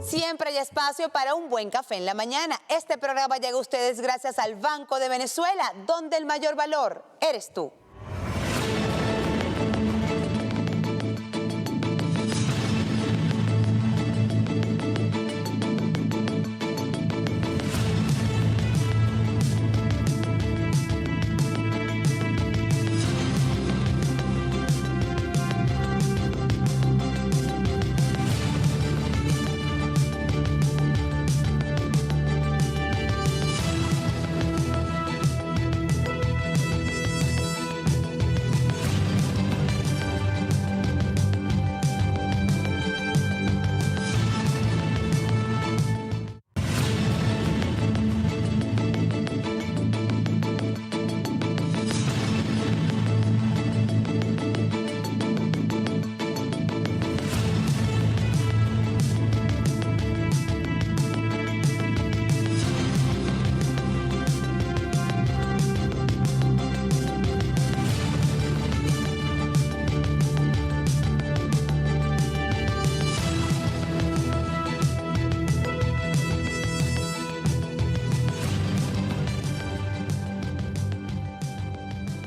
Siempre hay espacio para un buen café en la mañana. Este programa llega a ustedes gracias al Banco de Venezuela, donde el mayor valor eres tú.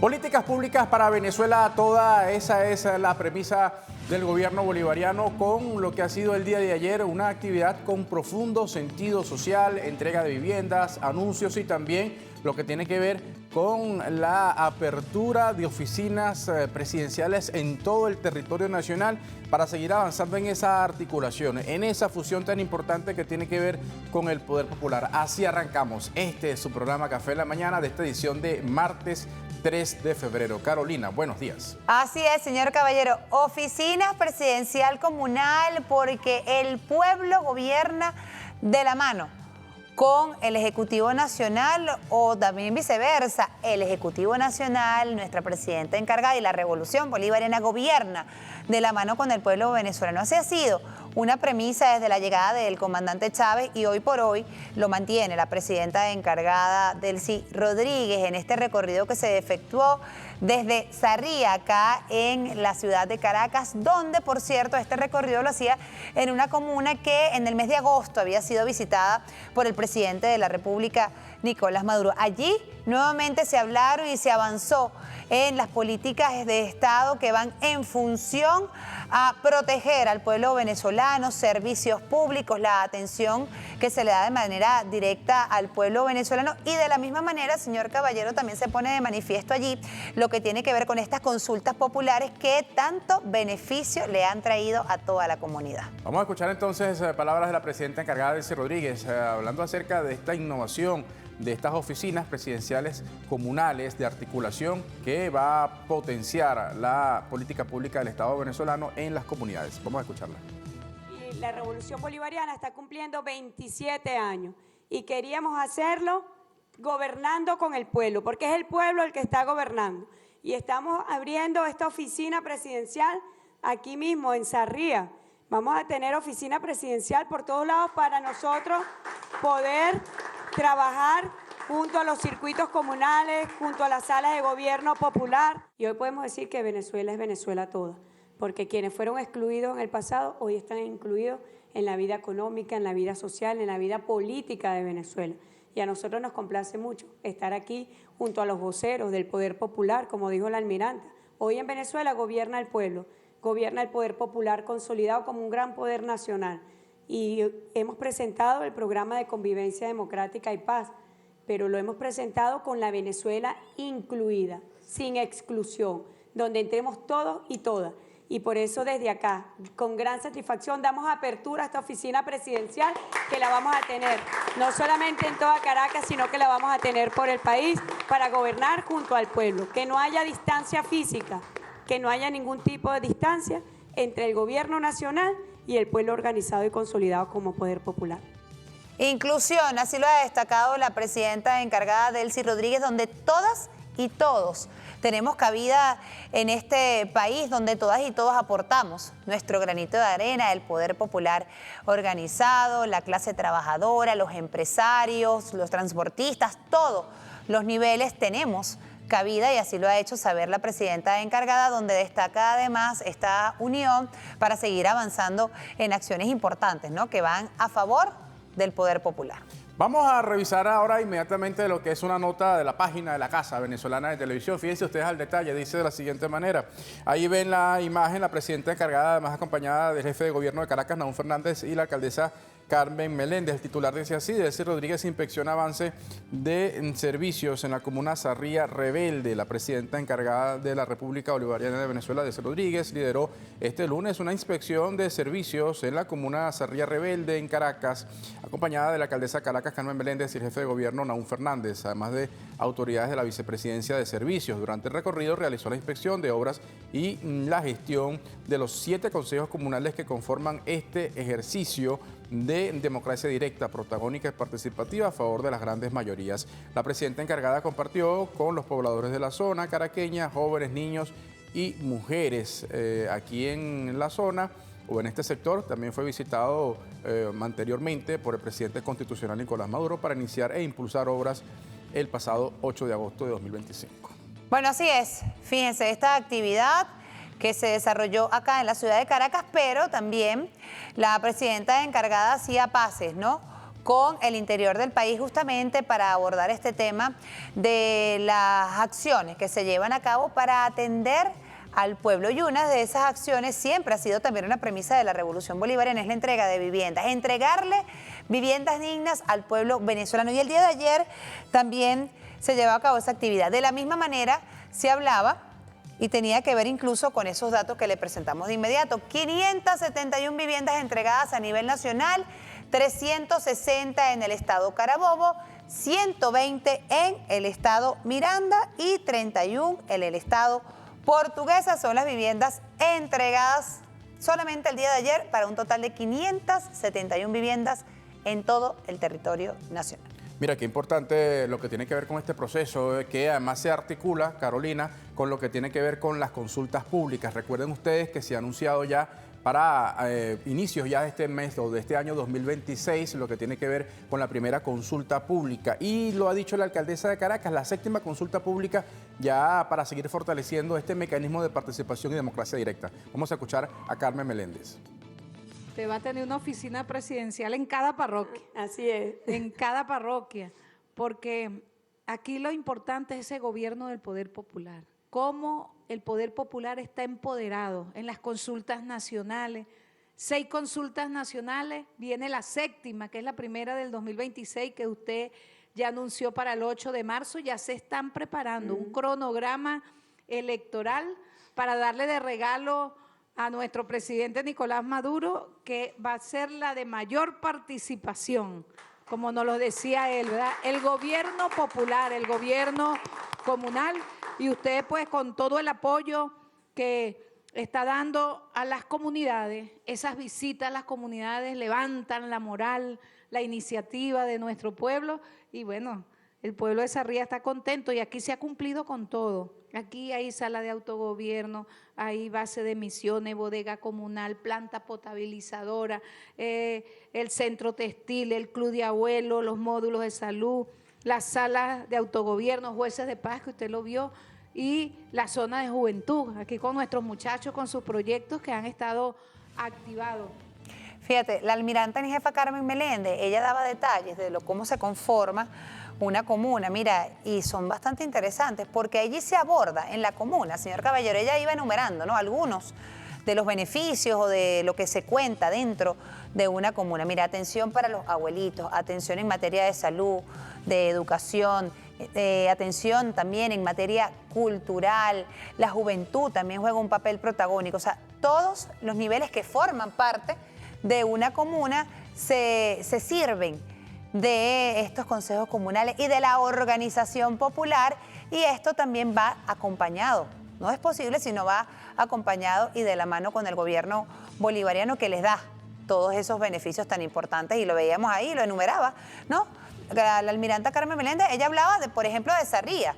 Políticas públicas para Venezuela, toda esa es la premisa del gobierno bolivariano con lo que ha sido el día de ayer una actividad con profundo sentido social, entrega de viviendas, anuncios y también lo que tiene que ver con la apertura de oficinas presidenciales en todo el territorio nacional para seguir avanzando en esa articulación, en esa fusión tan importante que tiene que ver con el poder popular. Así arrancamos. Este es su programa Café en la Mañana de esta edición de martes 3 de febrero. Carolina, buenos días. Así es, señor Caballero. Oficina presidencial comunal porque el pueblo gobierna de la mano con el Ejecutivo Nacional o también viceversa. El Ejecutivo Nacional, nuestra presidenta encargada y la Revolución Bolivariana gobierna de la mano con el pueblo venezolano. Así ha sido una premisa desde la llegada del comandante Chávez y hoy por hoy lo mantiene la presidenta encargada Delcy Rodríguez en este recorrido que se efectuó desde Sarría, acá en la ciudad de Caracas, donde, por cierto, este recorrido lo hacía en una comuna que en el mes de agosto había sido visitada por el presidente de la República, Nicolás Maduro. Allí nuevamente se hablaron y se avanzó en las políticas de Estado que van en función a proteger al pueblo venezolano, servicios públicos, la atención que se le da de manera directa al pueblo venezolano y de la misma manera, señor Caballero, también se pone de manifiesto allí lo que tiene que ver con estas consultas populares que tanto beneficio le han traído a toda la comunidad. Vamos a escuchar entonces palabras de la presidenta encargada Delcy Rodríguez, hablando acerca de esta innovación de estas oficinas presidenciales comunales de articulación que va a potenciar la política pública del Estado venezolano en las comunidades. Vamos a escucharla. La Revolución Bolivariana está cumpliendo 27 años y queríamos hacerlo gobernando con el pueblo, porque es el pueblo el que está gobernando. Y estamos abriendo esta oficina presidencial aquí mismo en Sarría. Vamos a tener oficina presidencial por todos lados para nosotros poder trabajar junto a los circuitos comunales, junto a las salas de gobierno popular. Y hoy podemos decir que Venezuela es Venezuela toda, porque quienes fueron excluidos en el pasado hoy están incluidos en la vida económica, en la vida social, en la vida política de Venezuela. Y a nosotros nos complace mucho estar aquí junto a los voceros del poder popular, como dijo la almiranta. Hoy en Venezuela gobierna el pueblo, gobierna el poder popular consolidado como un gran poder nacional. Y hemos presentado el programa de convivencia democrática y paz, pero lo hemos presentado con la Venezuela incluida, sin exclusión, donde entremos todos y todas. Y por eso desde acá, con gran satisfacción, damos apertura a esta oficina presidencial que la vamos a tener, no solamente en toda Caracas, sino que la vamos a tener por el país para gobernar junto al pueblo. Que no haya distancia física, que no haya ningún tipo de distancia entre el gobierno nacional y el pueblo organizado y consolidado como poder popular. Inclusión, así lo ha destacado la presidenta encargada Delcy Rodríguez, donde todas y todos tenemos cabida en este país, donde todas y todos aportamos nuestro granito de arena, el poder popular organizado, la clase trabajadora, los empresarios, los transportistas, todos los niveles tenemos cabida y así lo ha hecho saber la presidenta encargada, donde destaca además esta unión para seguir avanzando en acciones importantes, ¿no?, que van a favor del poder popular. Vamos a revisar ahora inmediatamente lo que es una nota de la página de la Casa Venezolana de Televisión. Fíjense ustedes al detalle, dice de la siguiente manera. Ahí ven la imagen, la presidenta encargada, además acompañada del jefe de gobierno de Caracas, Nahum Fernández, y la alcaldesa Carmen Meléndez. El titular dice así: Delcy Rodríguez inspecciona avance de servicios en la comuna Sarría Rebelde. La presidenta encargada de la República Bolivariana de Venezuela, Delcy Rodríguez, lideró este lunes una inspección de servicios en la comuna Sarría Rebelde en Caracas, acompañada de la alcaldesa Caracas, Carmen Meléndez, y el jefe de gobierno, Nahum Fernández, además de autoridades de la Vicepresidencia de Servicios. Durante el recorrido realizó la inspección de obras y la gestión de los 7 consejos comunales que conforman este ejercicio de democracia directa, protagónica y participativa a favor de las grandes mayorías. La presidenta encargada compartió con los pobladores de la zona caraqueña, jóvenes, niños y mujeres aquí en la zona o en este sector. También fue visitado anteriormente por el presidente constitucional Nicolás Maduro para iniciar e impulsar obras el pasado 8 de agosto de 2025. Bueno, así es. Fíjense, esta actividad que se desarrolló acá en la ciudad de Caracas, pero también la presidenta encargada hacía pases, ¿no?, con el interior del país, justamente para abordar este tema de las acciones que se llevan a cabo para atender al pueblo. Y una de esas acciones siempre ha sido también una premisa de la Revolución Bolivariana, es la entrega de viviendas, entregarle viviendas dignas al pueblo venezolano. Y el día de ayer también se llevó a cabo esa actividad. De la misma manera se hablaba, y tenía que ver incluso con esos datos que le presentamos de inmediato: 571 viviendas entregadas a nivel nacional, 360 en el estado Carabobo, 120 en el estado Miranda y 31 en el estado Portuguesa. Son las viviendas entregadas solamente el día de ayer para un total de 571 viviendas en todo el territorio nacional. Mira, qué importante lo que tiene que ver con este proceso, que además se articula, Carolina, con lo que tiene que ver con las consultas públicas. Recuerden ustedes que se ha anunciado ya para inicios ya de este mes o de este año 2026, lo que tiene que ver con la primera consulta pública. Y lo ha dicho la alcaldesa de Caracas, la 7ª consulta pública, ya para seguir fortaleciendo este mecanismo de participación y democracia directa. Vamos a escuchar a Carmen Meléndez. Usted va a tener una oficina presidencial en cada parroquia. Así es. En cada parroquia, porque aquí lo importante es ese gobierno del poder popular. Cómo el poder popular está empoderado en las consultas nacionales. 6 consultas nacionales, viene la 7ª, que es la primera del 2026, que usted ya anunció para el 8 de marzo. Ya se están preparando un cronograma electoral para darle de regalo a nuestro presidente Nicolás Maduro, que va a ser la de mayor participación, como nos lo decía él, ¿verdad? El gobierno popular, el gobierno comunal, y usted pues con todo el apoyo que está dando a las comunidades, esas visitas a las comunidades levantan la moral, la iniciativa de nuestro pueblo, y bueno, el pueblo de Sarría está contento y aquí se ha cumplido con todo. Aquí hay sala de autogobierno, hay base de emisiones, bodega comunal, planta potabilizadora, el centro textil, el club de abuelos, los módulos de salud, las salas de autogobierno, jueces de paz, que usted lo vio, y la zona de juventud, aquí con nuestros muchachos, con sus proyectos que han estado activados. Fíjate, la almiranta en jefa Carmen Meléndez, ella daba detalles de cómo se conforma una comuna, mira, y son bastante interesantes porque allí se aborda en la comuna, señor Caballero, ella iba enumerando, ¿no?, algunos de los beneficios o de lo que se cuenta dentro de una comuna. Mira, atención para los abuelitos, atención en materia de salud, de educación, atención también en materia cultural, la juventud también juega un papel protagónico, o sea, todos los niveles que forman parte de una comuna se sirven de estos consejos comunales y de la organización popular, y esto también va acompañado, no es posible si no va acompañado y de la mano con el gobierno bolivariano, que les da todos esos beneficios tan importantes, y lo veíamos ahí, lo enumeraba, ¿no? La almiranta Carmen Meléndez, ella hablaba, por ejemplo, de Sarría,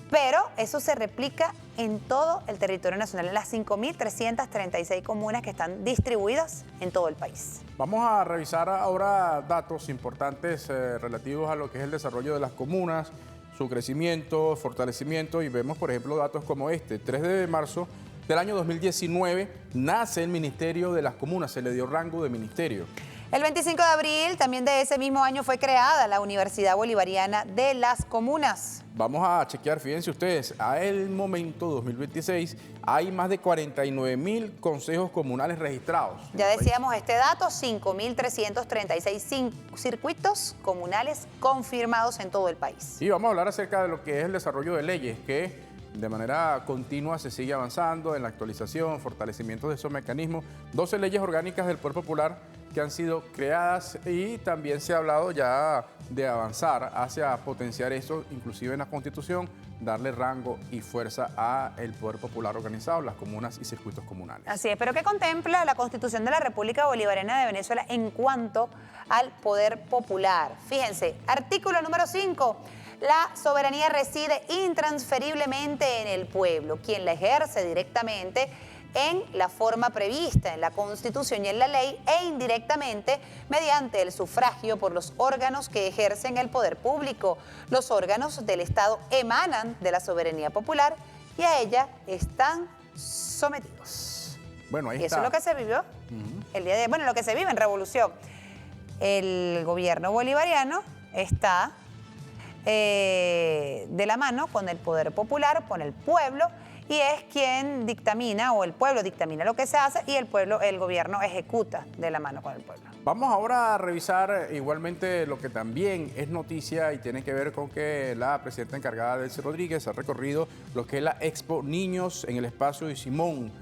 pero eso se replica en todo el territorio nacional, en las 5.336 comunas que están distribuidas en todo el país. Vamos a revisar ahora datos importantes relativos a lo que es el desarrollo de las comunas, su crecimiento, fortalecimiento, y vemos, por ejemplo, datos como este. 3 de marzo del año 2019 nace el Ministerio de las Comunas, se le dio rango de ministerio. El 25 de abril también de ese mismo año fue creada la Universidad Bolivariana de las Comunas. Vamos a chequear, fíjense ustedes, a el momento 2026 hay más de 49.000 consejos comunales registrados. Ya decíamos este dato, 5.336 circuitos comunales confirmados en todo el país. Y vamos a hablar acerca de lo que es el desarrollo de leyes, que de manera continua se sigue avanzando en la actualización, fortalecimiento de esos mecanismos. 12 leyes orgánicas del Poder Popular que han sido creadas, y también se ha hablado ya de avanzar hacia potenciar eso, inclusive en la Constitución, darle rango y fuerza al Poder Popular organizado, las comunas y circuitos comunales. Así es, pero ¿qué contempla la Constitución de la República Bolivariana de Venezuela en cuanto al Poder Popular? Fíjense, artículo número 5. La soberanía reside intransferiblemente en el pueblo, quien la ejerce directamente en la forma prevista en la Constitución y en la ley, e indirectamente mediante el sufragio por los órganos que ejercen el poder público. Los órganos del Estado emanan de la soberanía popular y a ella están sometidos. Bueno, ahí y está. eso es lo que se vivió el día de, bueno, lo que se vive en Revolución. El gobierno bolivariano está de la mano con el poder popular, con el pueblo, y es quien dictamina, o el pueblo dictamina lo que se hace, y el gobierno ejecuta de la mano con el pueblo. Vamos ahora a revisar igualmente lo que también es noticia y tiene que ver con que la presidenta encargada, Delcy Rodríguez, ha recorrido lo que es la Expo Niños en el espacio de Simón,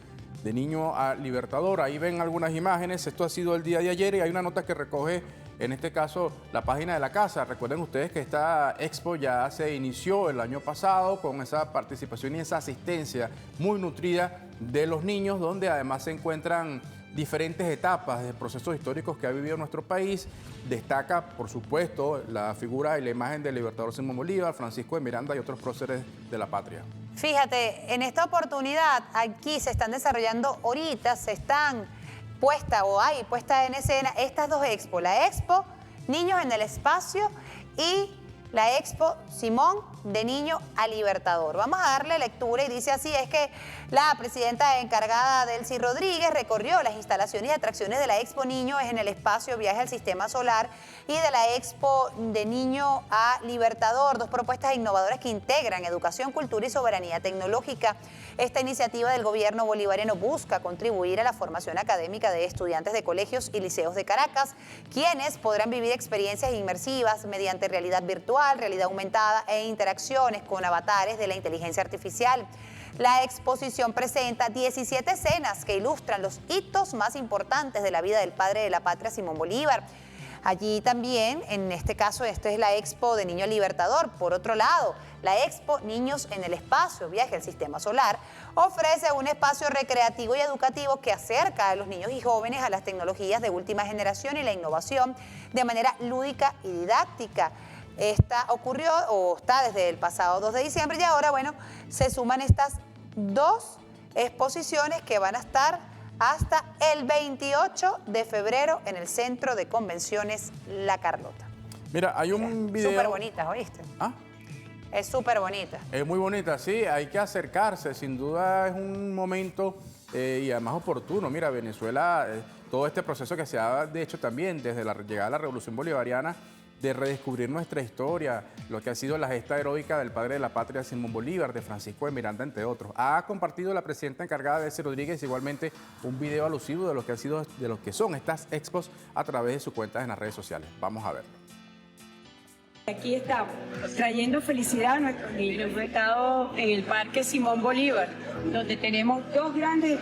de Niño a Libertador. Ahí ven algunas imágenes, esto ha sido el día de ayer, y hay una nota que recoge, en este caso, la página de la casa. Recuerden ustedes que esta expo ya se inició el año pasado con esa participación y esa asistencia muy nutrida de los niños, donde además se encuentran diferentes etapas de procesos históricos que ha vivido nuestro país. Destaca, por supuesto, la figura y la imagen del libertador Simón Bolívar, Francisco de Miranda y otros próceres de la patria. Fíjate, en esta oportunidad aquí se están desarrollando ahorita, hay puesta en escena estas dos expos, la Expo Niños en el Espacio y la Expo Simón de Niño a Libertador. Vamos a darle lectura y dice así, es que la presidenta encargada, Delcy Rodríguez, recorrió las instalaciones y atracciones de la Expo Niño en el Espacio, Viaje al Sistema Solar, y de la Expo de Niño a Libertador, dos propuestas innovadoras que integran educación, cultura y soberanía tecnológica. Esta iniciativa del gobierno bolivariano busca contribuir a la formación académica de estudiantes de colegios y liceos de Caracas, quienes podrán vivir experiencias inmersivas mediante realidad virtual, realidad aumentada e interacciones con avatares de la inteligencia artificial. La exposición presenta 17 escenas que ilustran los hitos más importantes de la vida del padre de la patria, Simón Bolívar. Allí también, en este caso, esto es la Expo de Niño Libertador. Por otro lado, la Expo Niños en el Espacio, Viaje al Sistema Solar, ofrece un espacio recreativo y educativo que acerca a los niños y jóvenes a las tecnologías de última generación y la innovación de manera lúdica y didáctica. Esta ocurrió o está desde el pasado 2 de diciembre y ahora, bueno, se suman estas dos exposiciones que van a estar hasta el 28 de febrero en el Centro de Convenciones La Carlota. Mira, hay un video... Súper bonita, ¿oíste? ¿Ah? Es súper bonita. Es muy bonita, sí, hay que acercarse, sin duda es un momento y además oportuno. Mira, Venezuela, todo este proceso que se ha hecho también desde la llegada de la Revolución Bolivariana, de redescubrir nuestra historia, lo que ha sido la gesta heroica del padre de la patria, Simón Bolívar, de Francisco de Miranda, entre otros. Ha compartido la presidenta encargada, Delcy Rodríguez, igualmente un video alusivo de lo que son estas expos a través de sus cuentas en las redes sociales. Vamos a verlo. Aquí estamos, trayendo felicidad a nuestros niños. Hemos estado en el Parque Simón Bolívar, donde tenemos dos grandes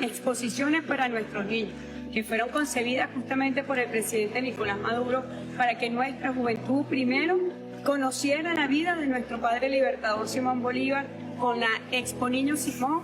exposiciones para nuestros niños, que fueron concebidas justamente por el presidente Nicolás Maduro para que nuestra juventud primero conociera la vida de nuestro padre libertador Simón Bolívar, con la Expo Niño Simón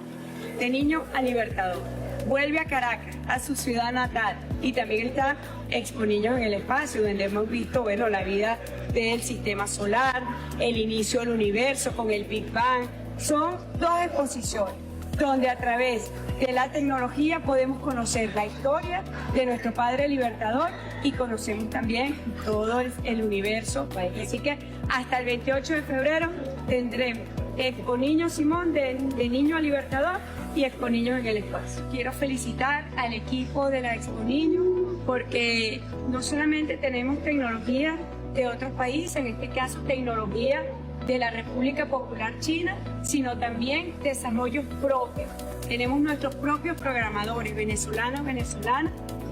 de Niño a Libertador. Vuelve a Caracas, a su ciudad natal, y también está Expo Niños en el Espacio, donde hemos visto, bueno, la vida del sistema solar, el inicio del universo con el Big Bang. Son dos exposiciones donde a través de la tecnología podemos conocer la historia de nuestro padre libertador y conocemos también todo el universo. Así que hasta el 28 de febrero tendremos Expo Niño Simón de Niño a Libertador y Expo Niños en el Espacio. Quiero felicitar al equipo de la Expo Niño porque no solamente tenemos tecnología de otros países, en este caso tecnología de la República Popular China, sino también desarrollos propios. Tenemos nuestros propios programadores venezolanos,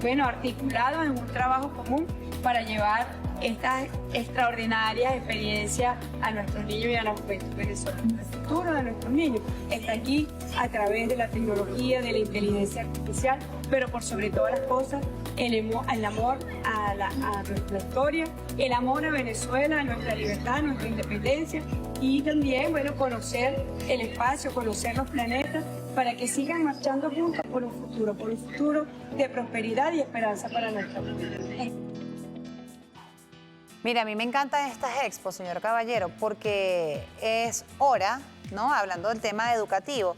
bueno, articulados en un trabajo común para llevar estas extraordinarias experiencias a nuestros niños y a la juventud venezolana. El futuro de nuestros niños está aquí a través de la tecnología, de la inteligencia artificial, pero por sobre todas las cosas, el amor a nuestra historia, el amor a Venezuela, a nuestra libertad, a nuestra independencia y también, bueno, conocer el espacio, conocer los planetas para que sigan marchando juntos por un futuro de prosperidad y esperanza para nuestra comunidad. Mira, a mí me encantan estas expos, señor Caballero, porque es hora, ¿no? Hablando del tema educativo,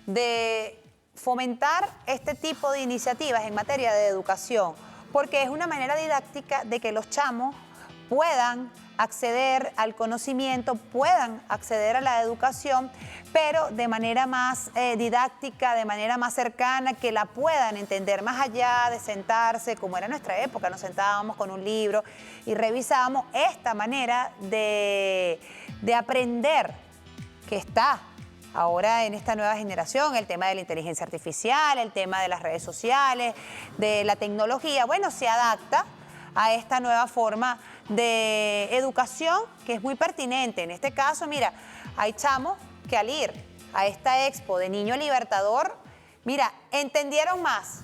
de fomentar este tipo de iniciativas en materia de educación, porque es una manera didáctica de que los chamos puedan acceder al conocimiento, puedan acceder a la educación, pero de manera más didáctica, de manera más cercana, que la puedan entender más allá de sentarse, como era nuestra época, nos sentábamos con un libro y revisábamos esta manera de aprender que está ahora en esta nueva generación, el tema de la inteligencia artificial, el tema de las redes sociales, de la tecnología, bueno, se adapta a esta nueva forma de educación que es muy pertinente. En este caso, mira, hay chamos que al ir a esta expo de Niño Libertador, mira, entendieron más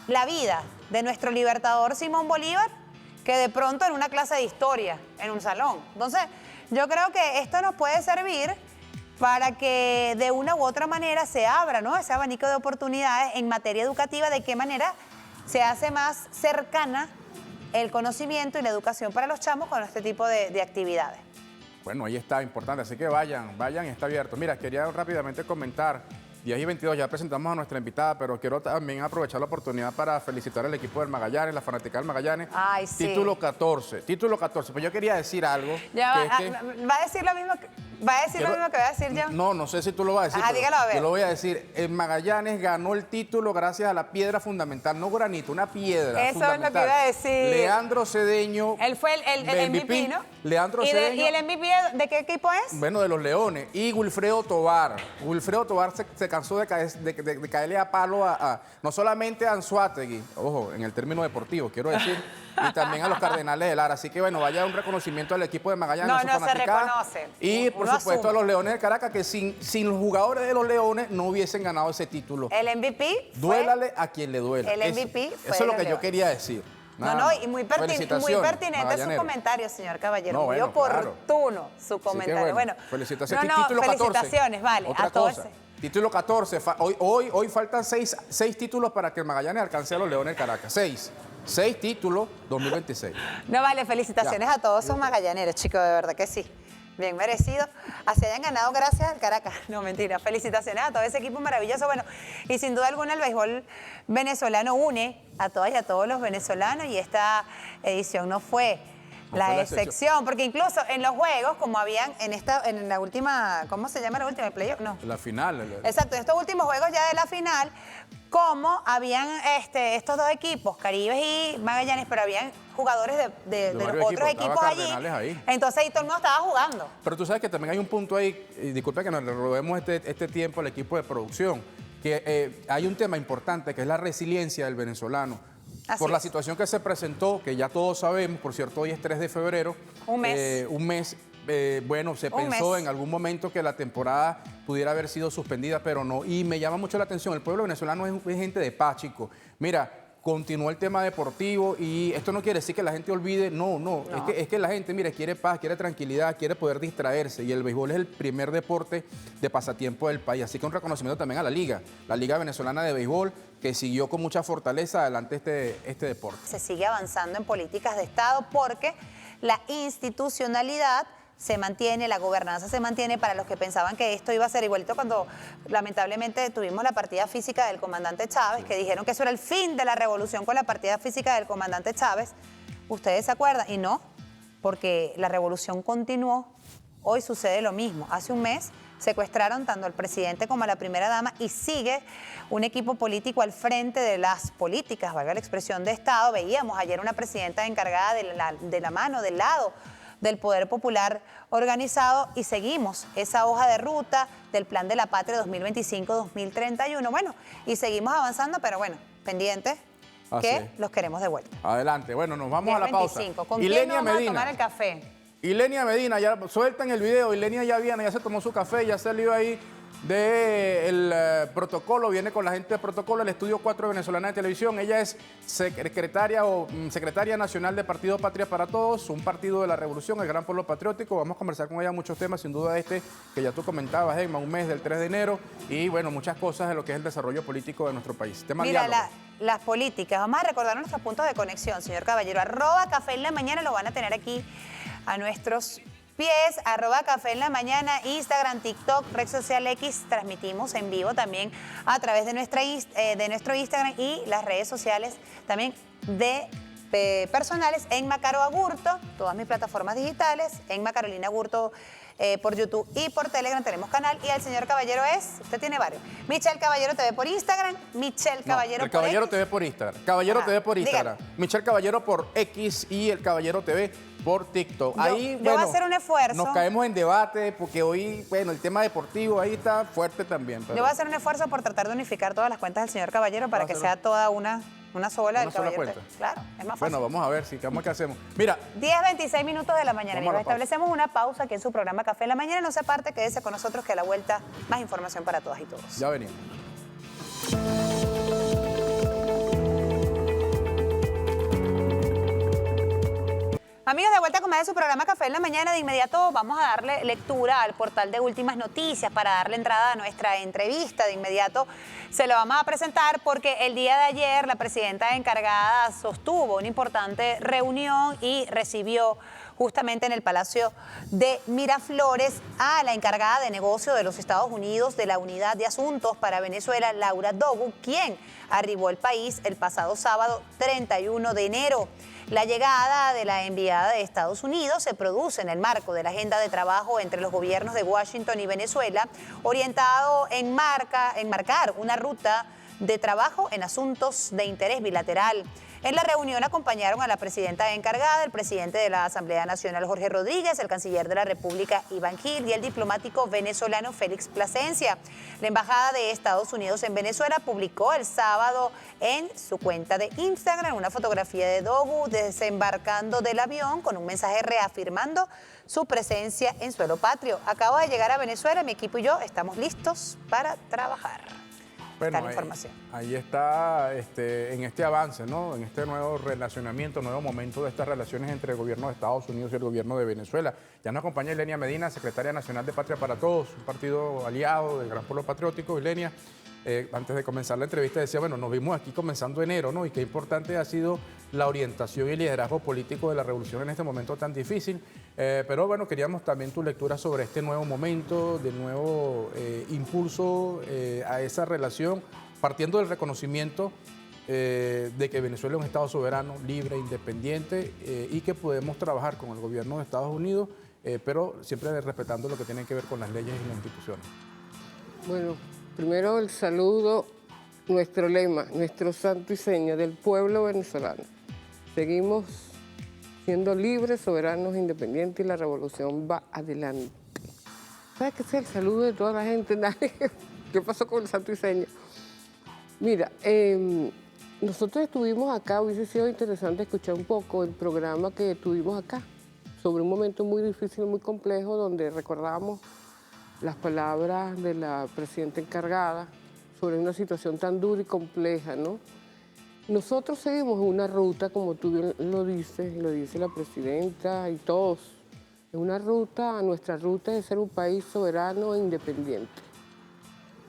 la vida de nuestro libertador Simón Bolívar que de pronto en una clase de historia, en un salón. Entonces, yo creo que esto nos puede servir para que de una u otra manera se abra, ¿no?, ese abanico de oportunidades en materia educativa, de qué manera se hace más cercana el conocimiento y la educación para los chamos con este tipo de actividades. Bueno, ahí está, importante, así que vayan, está abierto. Mira, quería rápidamente comentar, 10 y 22, ya presentamos a nuestra invitada, pero quiero también aprovechar la oportunidad para felicitar al equipo del Magallanes, la fanática del Magallanes. Ay, sí. Título 14, pues yo quería decir algo. Ya va a decir lo mismo que... ¿Va a decir lo mismo que voy a decir yo? No sé si tú lo vas a decir. Dígalo a ver. Yo lo voy a decir. El Magallanes ganó el título gracias a la piedra fundamental, no granito, una piedra Eso fundamental. es lo que iba a decir. Leandro Cedeño. Él fue el MVP, ¿no? Leandro Cedeño. ¿Y el MVP de qué equipo es? Bueno, de los Leones. Y Wilfredo Tovar. Wilfredo Tovar se cansó de caerle a palo no solamente a Anzoátegui, ojo, en el término deportivo, quiero decir, y también a los Cardenales de Lara. Así que bueno, vaya un reconocimiento al equipo de Magallanes. No se reconoce. Y por supuesto a los Leones del Caracas, que sin los jugadores de los Leones no hubiesen ganado ese título. El MVP Duélale a quien le duela. El MVP fue eso es lo que Leones. yo quería decir. Y muy pertinente su comentario, señor Caballero. No, muy bueno, oportuno su comentario. Bueno, felicitaciones. Título felicitaciones, 14. Vale. Otra 14. cosa. Título 14. Hoy faltan seis títulos para que el Magallanes alcance a los Leones del Caracas. 6 títulos 2026. No, vale, felicitaciones a todos esos magallaneros, chicos, de verdad que sí. Bien merecido. Así hayan ganado gracias al Caracas. No, mentira. Felicitaciones a todo ese equipo maravilloso. Bueno, y sin duda alguna el béisbol venezolano une a todas y a todos los venezolanos y esta edición no fue la excepción, porque incluso en los juegos, como habían en la última, ¿cómo se llama la última? ¿El playoff? No. La final. Exacto, en estos últimos juegos ya de la final, como habían estos dos equipos, Caribes y Magallanes, pero habían jugadores de los otros equipos allí. Entonces ahí todo el mundo estaba jugando. Pero tú sabes que también hay un punto ahí, y disculpe que nos le robemos este tiempo al equipo de producción, que hay un tema importante que es la resiliencia del venezolano. Por la situación que se presentó, que ya todos sabemos, por cierto, hoy es 3 de febrero. Un mes. Bueno, se pensó en algún momento que la temporada pudiera haber sido suspendida, pero no. Y me llama mucho la atención, el pueblo venezolano es gente de paz, chicos. Mira, continuó el tema deportivo y esto no quiere decir que la gente olvide, no. Es que la gente, mire, quiere paz, quiere tranquilidad, quiere poder distraerse y el béisbol es el primer deporte de pasatiempo del país. Así que un reconocimiento también a la Liga Venezolana de Béisbol, que siguió con mucha fortaleza adelante este deporte. Se sigue avanzando en políticas de Estado porque la institucionalidad se mantiene, la gobernanza se mantiene. Para los que pensaban que esto iba a ser igualito cuando lamentablemente tuvimos la partida física del comandante Chávez, que dijeron que eso era el fin de la revolución con la partida física del comandante Chávez, ¿ustedes se acuerdan? Y no, porque la revolución continuó. Hoy sucede lo mismo. Hace un mes secuestraron tanto al presidente como a la primera dama y sigue un equipo político al frente de las políticas, valga la expresión, de Estado. Veíamos ayer una presidenta encargada de la mano, del lado del Poder Popular organizado, y seguimos esa hoja de ruta del Plan de la Patria 2025-2031. Bueno, y seguimos avanzando, pero bueno, pendientes que los queremos de vuelta. Adelante. Bueno, nos vamos a la pausa. 10:25. ¿Con quién nos vamos a tomar el café? Ilenia Medina, ya sueltan el video. Ilenia ya viene, ya se tomó su café, ya salió ahí del protocolo, viene con la gente de protocolo, el Estudio 4 Venezolana de Televisión. Ella es secretaria nacional de Partido Patria para Todos, un partido de la revolución, el Gran Pueblo Patriótico. Vamos a conversar con ella muchos temas, sin duda que ya tú comentabas, Emma, un mes del 3 de enero, y bueno, muchas cosas de lo que es el desarrollo político de nuestro país. Mira, las políticas, vamos a recordar nuestros puntos de conexión, señor Caballero. @Café en la Mañana lo van a tener aquí a nuestros pies, @Café en la Mañana, Instagram, TikTok, red social X. Transmitimos en vivo también a través de nuestro Instagram y las redes sociales también personales. Enma Caro Agurto, todas mis plataformas digitales. Enma Carolina Agurto por YouTube y por Telegram tenemos canal. Y el señor Caballero usted tiene varios. Michelle Caballero TV por Instagram, Michelle Caballero el Caballero TV por Instagram. Caballero TV por Instagram. Dígame. Michelle Caballero por X y el Caballero TV por TikTok. Yo voy a hacer un esfuerzo. Nos caemos en debate porque hoy, bueno, el tema deportivo ahí está fuerte también. Yo voy a hacer un esfuerzo por tratar de unificar todas las cuentas del señor Caballero para que sea toda una sola del Caballero. Cuenta. Claro, es más fácil. Bueno, vamos a ver qué hacemos. Mira. 10:26 minutos de la mañana. Amigos, establecemos una pausa aquí en su programa Café en la Mañana. No se aparte, quédese con nosotros que a la vuelta más información para todas y todos. Ya venimos. Amigos, de vuelta con más de su programa Café en la Mañana. De inmediato vamos a darle lectura al portal de Últimas Noticias para darle entrada a nuestra entrevista. De inmediato se lo vamos a presentar porque el día de ayer la presidenta encargada sostuvo una importante reunión y recibió justamente en el Palacio de Miraflores a la encargada de negocio de los Estados Unidos de la Unidad de Asuntos para Venezuela, Laura Dogu, quien arribó al país el pasado sábado 31 de enero. La llegada de la enviada de Estados Unidos se produce en el marco de la agenda de trabajo entre los gobiernos de Washington y Venezuela, orientado en marcar una ruta de trabajo en asuntos de interés bilateral. En la reunión acompañaron a la presidenta encargada, el presidente de la Asamblea Nacional, Jorge Rodríguez, el canciller de la República, Iván Gil, y el diplomático venezolano Félix Plasencia. La Embajada de Estados Unidos en Venezuela publicó el sábado en su cuenta de Instagram una fotografía de Dogu desembarcando del avión con un mensaje reafirmando su presencia en suelo patrio. Acabo de llegar a Venezuela, mi equipo y yo estamos listos para trabajar. Bueno, ahí está en este avance, ¿no? En este nuevo relacionamiento, nuevo momento de estas relaciones entre el gobierno de Estados Unidos y el gobierno de Venezuela. Ya nos acompaña Ilenia Medina, secretaria nacional de Patria para Todos, un partido aliado del Gran Pueblo Patriótico. Ilenia, antes de comenzar la entrevista decía, bueno, nos vimos aquí comenzando enero, ¿no? Y qué importante ha sido la orientación y el liderazgo político de la revolución en este momento tan difícil. Pero bueno, queríamos también tu lectura sobre este nuevo momento, de nuevo impulso a esa relación, partiendo del reconocimiento de que Venezuela es un Estado soberano, libre, independiente y que podemos trabajar con el gobierno de Estados Unidos, pero siempre respetando lo que tiene que ver con las leyes y las instituciones. Bueno, primero el saludo, nuestro lema, nuestro santo y seña del pueblo venezolano. Seguimos siendo libres, soberanos, independientes y la revolución va adelante. ¿Sabes qué es el saludo de toda la gente? ¿Qué pasó con el santo y seña? Mira, nosotros estuvimos acá, hubiese sido interesante escuchar un poco el programa que tuvimos acá, sobre un momento muy difícil, muy complejo, donde recordamos las palabras de la presidenta encargada sobre una situación tan dura y compleja, ¿no? Nosotros seguimos una ruta, como tú bien lo dice la presidenta y todos, es una ruta, nuestra ruta es de ser un país soberano e independiente,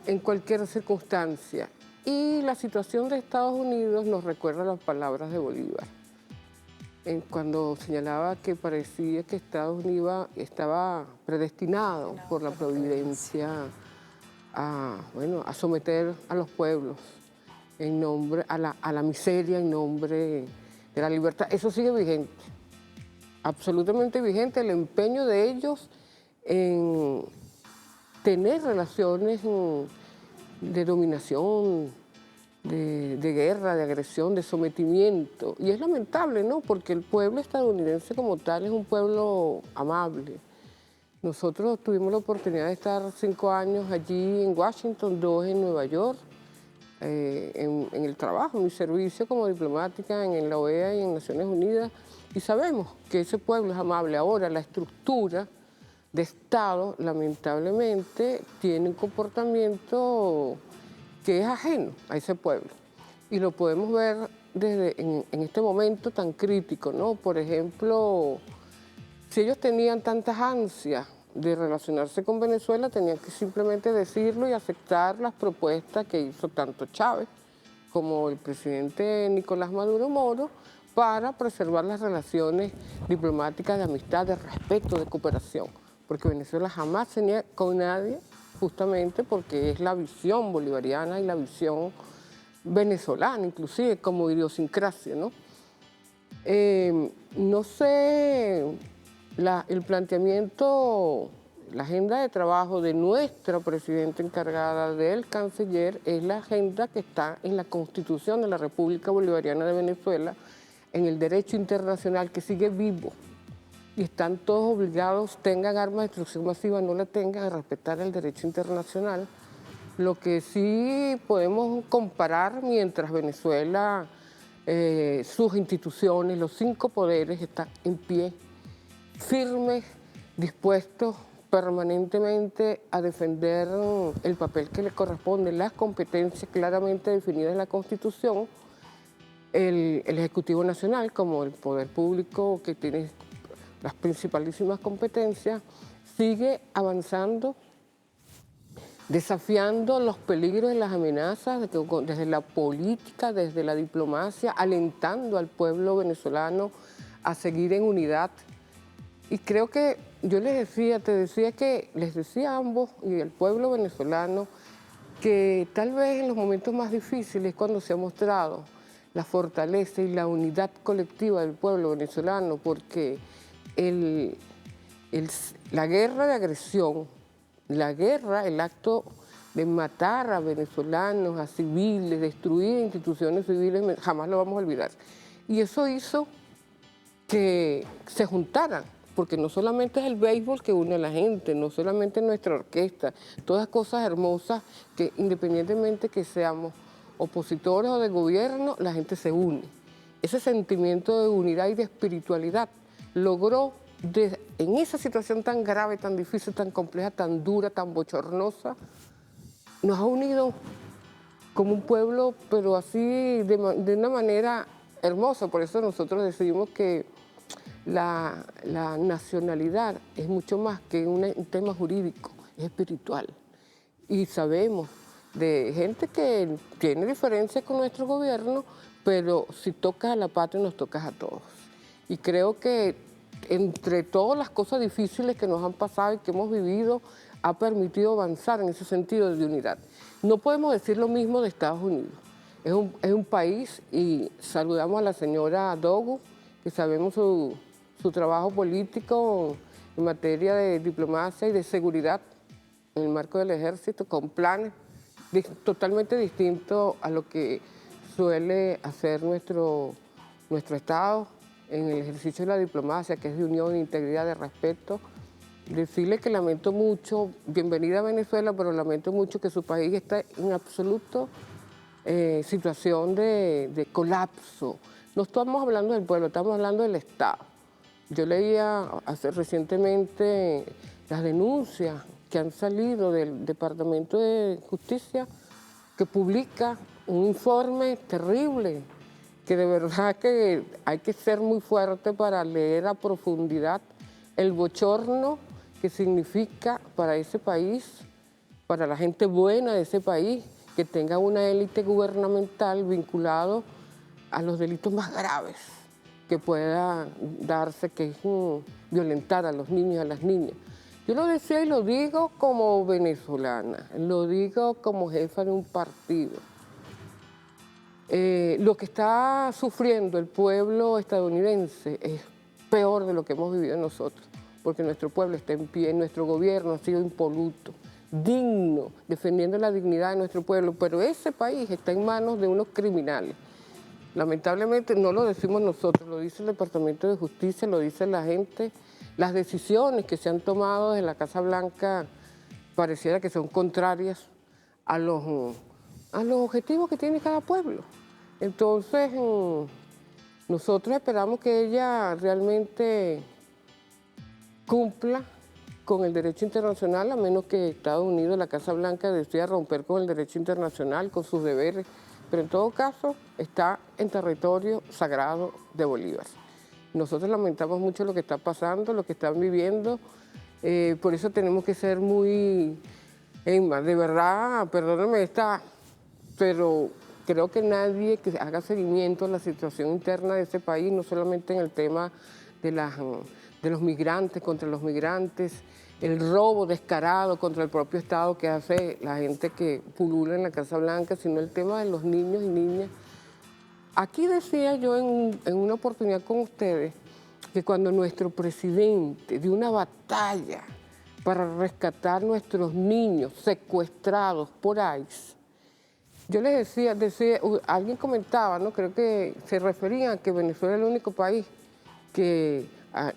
en cualquier circunstancia. Y la situación de Estados Unidos nos recuerda las palabras de Bolívar. cuando señalaba que parecía que Estados Unidos estaba predestinado por la providencia a someter a los pueblos en nombre, a la miseria en nombre de la libertad. Eso sigue vigente, absolutamente vigente, el empeño de ellos en tener relaciones de dominación, de guerra, de agresión, de sometimiento. Y es lamentable, ¿no? Porque el pueblo estadounidense como tal es un pueblo amable. Nosotros tuvimos la oportunidad de estar 5 años allí en Washington, 2 en Nueva York, en el trabajo, en mi servicio como diplomática en la OEA y en Naciones Unidas, y sabemos que ese pueblo es amable. Ahora, la estructura de Estado, lamentablemente, tiene un comportamiento que es ajeno a ese pueblo. Y lo podemos ver desde en este momento tan crítico, ¿no? Por ejemplo, si ellos tenían tantas ansias de relacionarse con Venezuela, tenían que simplemente decirlo y aceptar las propuestas que hizo tanto Chávez como el presidente Nicolás Maduro Moro para preservar las relaciones diplomáticas de amistad, de respeto, de cooperación. Porque Venezuela jamás se niega con nadie, justamente porque es la visión bolivariana y la visión venezolana, inclusive como idiosincrasia, ¿no? No sé, el planteamiento, la agenda de trabajo de nuestra presidenta encargada del canciller es la agenda que está en la Constitución de la República Bolivariana de Venezuela, en el derecho internacional que sigue vivo. Y están todos obligados, tengan armas de destrucción masiva, no la tengan, a respetar el derecho internacional. Lo que sí podemos comparar, mientras Venezuela, sus instituciones, los 5 poderes están en pie, firmes, dispuestos permanentemente a defender el papel que le corresponde, las competencias claramente definidas en la Constitución, el Ejecutivo Nacional como el poder público que tiene las principalísimas competencias, sigue avanzando, desafiando los peligros y las amenazas desde la política, desde la diplomacia, alentando al pueblo venezolano a seguir en unidad. Y creo que yo les decía a ambos y al pueblo venezolano que tal vez en los momentos más difíciles es cuando se ha mostrado la fortaleza y la unidad colectiva del pueblo venezolano, porque la guerra de agresión, el acto de matar a venezolanos, a civiles, destruir instituciones civiles, jamás lo vamos a olvidar. Y eso hizo que se juntaran, porque no solamente es el béisbol que une a la gente, no solamente nuestra orquesta, todas cosas hermosas que independientemente que seamos opositores o de gobierno, la gente se une. Ese sentimiento de unidad y de espiritualidad logró, en esa situación tan grave, tan difícil, tan compleja, tan dura, tan bochornosa, nos ha unido como un pueblo, pero así de una manera hermosa. Por eso nosotros decidimos que la nacionalidad es mucho más que un tema jurídico, es espiritual. Y sabemos de gente que tiene diferencias con nuestro gobierno, pero si tocas a la patria, nos tocas a todos. Y creo que entre todas las cosas difíciles que nos han pasado y que hemos vivido, ha permitido avanzar en ese sentido de unidad. No podemos decir lo mismo de Estados Unidos. Es un país, y saludamos a la señora Dogu, que sabemos su trabajo político en materia de diplomacia y de seguridad en el marco del ejército, con planes totalmente distintos a lo que suele hacer nuestro Estado en el ejercicio de la diplomacia, que es de unión, integridad, de respeto. Decirle que lamento mucho, bienvenida a Venezuela, pero lamento mucho que su país está en absoluto situación de colapso. No estamos hablando del pueblo, estamos hablando del Estado. Yo leía recientemente las denuncias que han salido del Departamento de Justicia, que publica un informe terrible, que de verdad que hay que ser muy fuerte para leer a profundidad el bochorno que significa para ese país, para la gente buena de ese país, que tenga una élite gubernamental vinculado a los delitos más graves que pueda darse, que es violentar a los niños y a las niñas. Yo lo decía y lo digo como venezolana, lo digo como jefa de un partido. Lo que está sufriendo el pueblo estadounidense es peor de lo que hemos vivido nosotros, porque nuestro pueblo está en pie, nuestro gobierno ha sido impoluto, digno, defendiendo la dignidad de nuestro pueblo, pero ese país está en manos de unos criminales. Lamentablemente no lo decimos nosotros, lo dice el Departamento de Justicia, lo dice la gente. Las decisiones que se han tomado desde la Casa Blanca pareciera que son contrarias a los objetivos que tiene cada pueblo. Entonces, nosotros esperamos que ella realmente cumpla con el derecho internacional, a menos que Estados Unidos, la Casa Blanca, decida romper con el derecho internacional, con sus deberes, pero en todo caso está en territorio sagrado de Bolívar. Nosotros lamentamos mucho lo que está pasando, lo que están viviendo, por eso tenemos que ser muy, Emma, de verdad, perdóname pero creo que nadie que haga seguimiento a la situación interna de ese país, no solamente en el tema de los migrantes, contra los migrantes, el robo descarado contra el propio Estado que hace la gente que pulula en la Casa Blanca, sino el tema de los niños y niñas. Aquí decía yo en una oportunidad con ustedes que cuando nuestro presidente dio una batalla para rescatar nuestros niños secuestrados por ICE, yo les decía, alguien comentaba, ¿no? Creo que se refería a que Venezuela era el único país que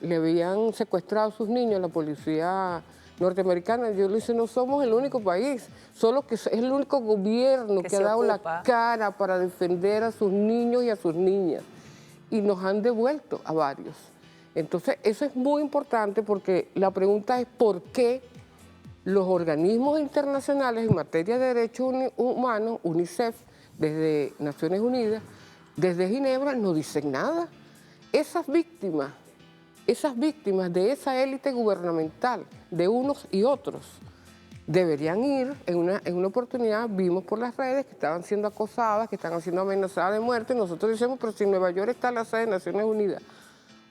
le habían secuestrado a sus niños a la policía norteamericana. Yo le dije, no somos el único país, solo que es el único gobierno que ha dado la cara para defender a sus niños y a sus niñas. Y nos han devuelto a varios. Entonces, eso es muy importante porque la pregunta es ¿por qué los organismos internacionales en materia de derechos humanos, UNICEF, desde Naciones Unidas, desde Ginebra, no dicen nada? Esas víctimas de esa élite gubernamental, de unos y otros, deberían ir, en una oportunidad vimos por las redes que estaban siendo acosadas, que estaban siendo amenazadas de muerte. Nosotros decimos, pero si en Nueva York está la sede de Naciones Unidas,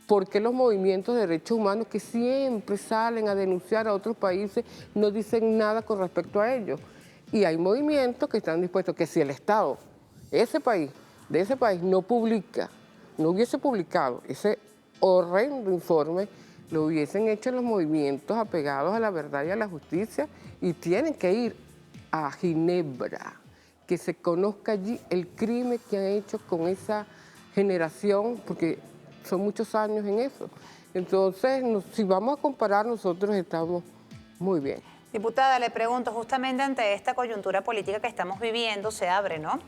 ¿por qué los movimientos de derechos humanos que siempre salen a denunciar a otros países no dicen nada con respecto a ellos? Y hay movimientos que están dispuestos, que si el Estado, de ese país, no hubiese publicado ese horrendo informe, lo hubiesen hecho los movimientos apegados a la verdad y a la justicia, y tienen que ir a Ginebra, que se conozca allí el crimen que han hecho con esa generación, porque son muchos años en eso. Entonces, si vamos a comparar, nosotros estamos muy bien. Diputada, le pregunto, justamente ante esta coyuntura política que estamos viviendo, se abre, ¿no?,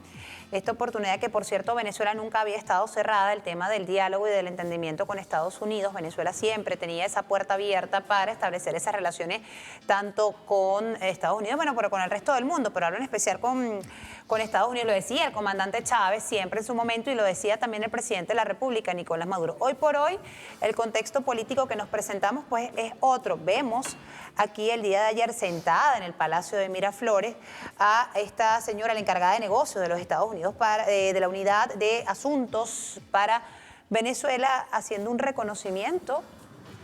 esta oportunidad que, por cierto, Venezuela nunca había estado cerrada, el tema del diálogo y del entendimiento con Estados Unidos. Venezuela siempre tenía esa puerta abierta para establecer esas relaciones tanto con Estados Unidos, bueno, pero con el resto del mundo, pero hablo en especial con Estados Unidos. Lo decía el comandante Chávez siempre en su momento y lo decía también el presidente de la República, Nicolás Maduro. Hoy por hoy, el contexto político que nos presentamos pues es otro. Vemos aquí el día de ayer sentada en el Palacio de Miraflores a esta señora, la encargada de negocios de los Estados Unidos, de la Unidad de Asuntos para Venezuela, haciendo un reconocimiento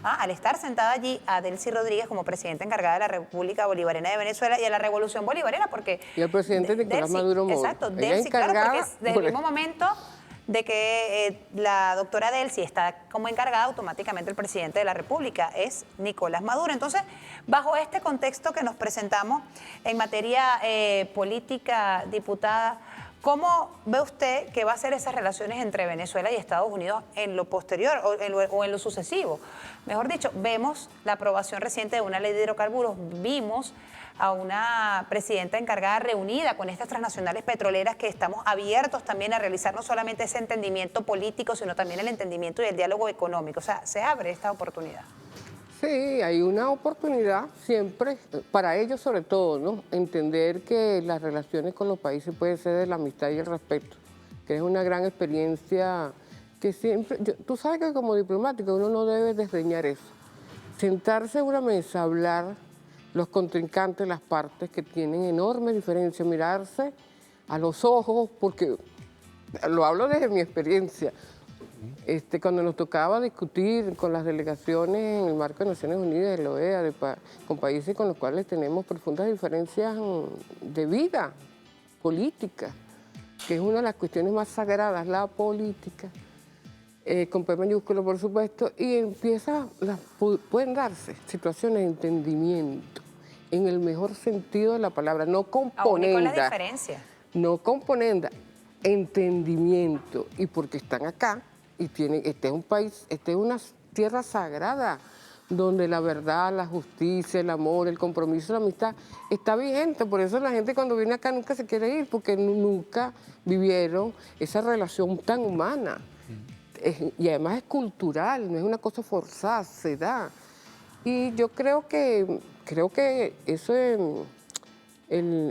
al estar sentada allí a Delcy Rodríguez como presidenta encargada de la República Bolivariana de Venezuela y a la Revolución Bolivariana, porque... Y el presidente Nicolás Maduro Moro. Exacto, Delcy, claro, porque es desde el mismo momento de que la doctora Delcy está como encargada, automáticamente el presidente de la República es Nicolás Maduro. Entonces, bajo este contexto que nos presentamos en materia política, diputada, ¿cómo ve usted que va a ser esas relaciones entre Venezuela y Estados Unidos en lo posterior o en lo sucesivo? Mejor dicho, vemos la aprobación reciente de una ley de hidrocarburos, vimos a una presidenta encargada reunida con estas transnacionales petroleras, que estamos abiertos también a realizar no solamente ese entendimiento político, sino también el entendimiento y el diálogo económico. O sea, se abre esta oportunidad. Sí, hay una oportunidad siempre, para ellos sobre todo, ¿no? Entender que las relaciones con los países pueden ser de la amistad y el respeto, que es una gran experiencia que siempre... tú sabes que como diplomático uno no debe desdeñar eso. Sentarse en una mesa, hablar, los contrincantes, las partes que tienen enorme diferencia, mirarse a los ojos, porque lo hablo desde mi experiencia. Cuando nos tocaba discutir con las delegaciones en el marco de Naciones Unidas, de la OEA, con países con los cuales tenemos profundas diferencias de vida política, que es una de las cuestiones más sagradas, la política, con P mayúsculo, por supuesto, y pueden darse situaciones de entendimiento, en el mejor sentido de la palabra, no componenda. Aún y con las diferencias. No componenda, entendimiento, y porque están acá, y este es un país, esta es una tierra sagrada, donde la verdad, la justicia, el amor, el compromiso, la amistad, está vigente. Por eso la gente cuando viene acá nunca se quiere ir, porque nunca vivieron esa relación tan humana. Y además es cultural, no es una cosa forzada, se da. Y yo creo que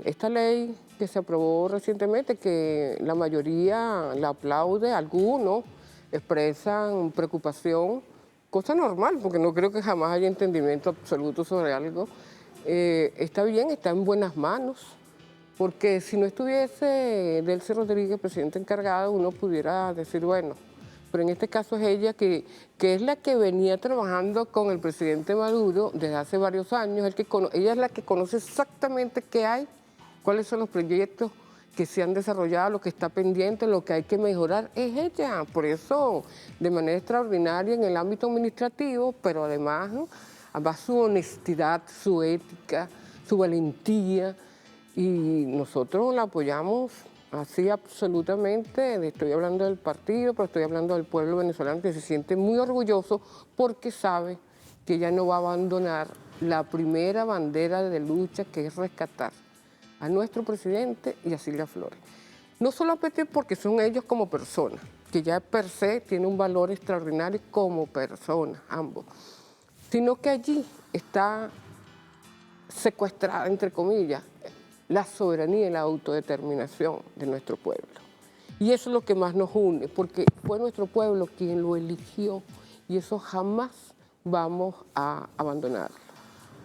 esta ley que se aprobó recientemente, que la mayoría la aplaude, algunos expresan preocupación, cosa normal, porque no creo que jamás haya entendimiento absoluto sobre algo, está bien, está en buenas manos, porque si no estuviese Delcy Rodríguez, presidenta encargada, uno pudiera decir, bueno, pero en este caso es ella que es la que venía trabajando con el presidente Maduro desde hace varios años, ella es la que conoce exactamente qué hay, cuáles son los proyectos que se han desarrollado, lo que está pendiente, lo que hay que mejorar, es ella. Por eso, de manera extraordinaria en el ámbito administrativo, pero además, ¿no?, su honestidad, su ética, su valentía, y nosotros la apoyamos así absolutamente. Estoy hablando del partido, pero estoy hablando del pueblo venezolano, que se siente muy orgulloso porque sabe que ella no va a abandonar la primera bandera de lucha, que es rescatar a nuestro presidente y a Cilia Flores. No solamente porque son ellos como personas, que ya per se tienen un valor extraordinario como personas, ambos, sino que allí está secuestrada, entre comillas, la soberanía y la autodeterminación de nuestro pueblo. Y eso es lo que más nos une, porque fue nuestro pueblo quien lo eligió, y eso jamás vamos a abandonarlo.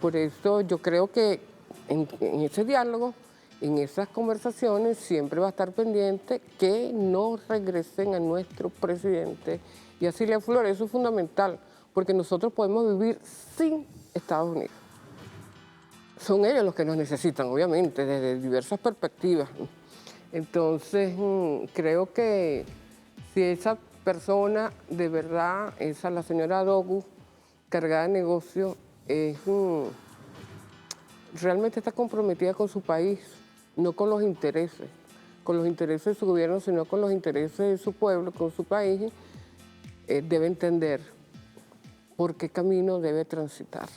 Por eso yo creo que en ese diálogo, en esas conversaciones, siempre va a estar pendiente que no regresen a nuestro presidente y a Cilia Flores. Eso es fundamental, porque nosotros podemos vivir sin Estados Unidos. Son ellos los que nos necesitan, obviamente, desde diversas perspectivas. Entonces, creo que si esa persona, de verdad, la señora Dogu, cargada de negocio, realmente está comprometida con su país, no con los intereses de su gobierno, sino con los intereses de su pueblo, con su país, debe entender por qué camino debe transitar.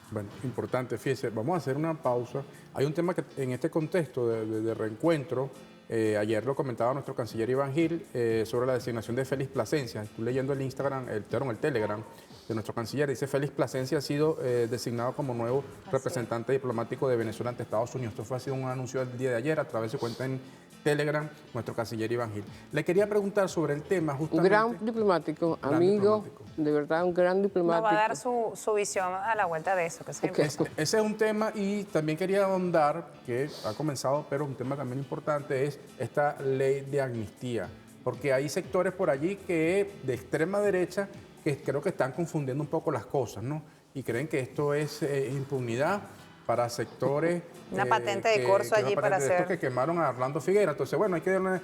Bueno, importante, fíjese, vamos a hacer una pausa. Hay un tema que en este contexto de reencuentro, ayer lo comentaba nuestro canciller Iván Gil, sobre la designación de Félix Plasencia. Estoy leyendo el Instagram, el Telegram de nuestro canciller, dice: Félix Plasencia ha sido designado como nuevo representante diplomático de Venezuela ante Estados Unidos. Esto ha sido un anuncio del día de ayer a través de su cuenta en Telegram, nuestro canciller Iván Gil. Le quería preguntar sobre el tema justamente. Un gran diplomático, amigo, de verdad, un gran diplomático. Nos va a dar su visión a la vuelta de eso. Que Ese es un tema, y también quería ahondar, que ha comenzado, pero un tema también importante es esta ley de amnistía, porque hay sectores por allí que de extrema derecha que creo que están confundiendo un poco las cosas, ¿no? Y creen que esto es impunidad para sectores... Una patente de corso allí para hacer... que quemaron a Orlando Figuera. Entonces, bueno, hay que darle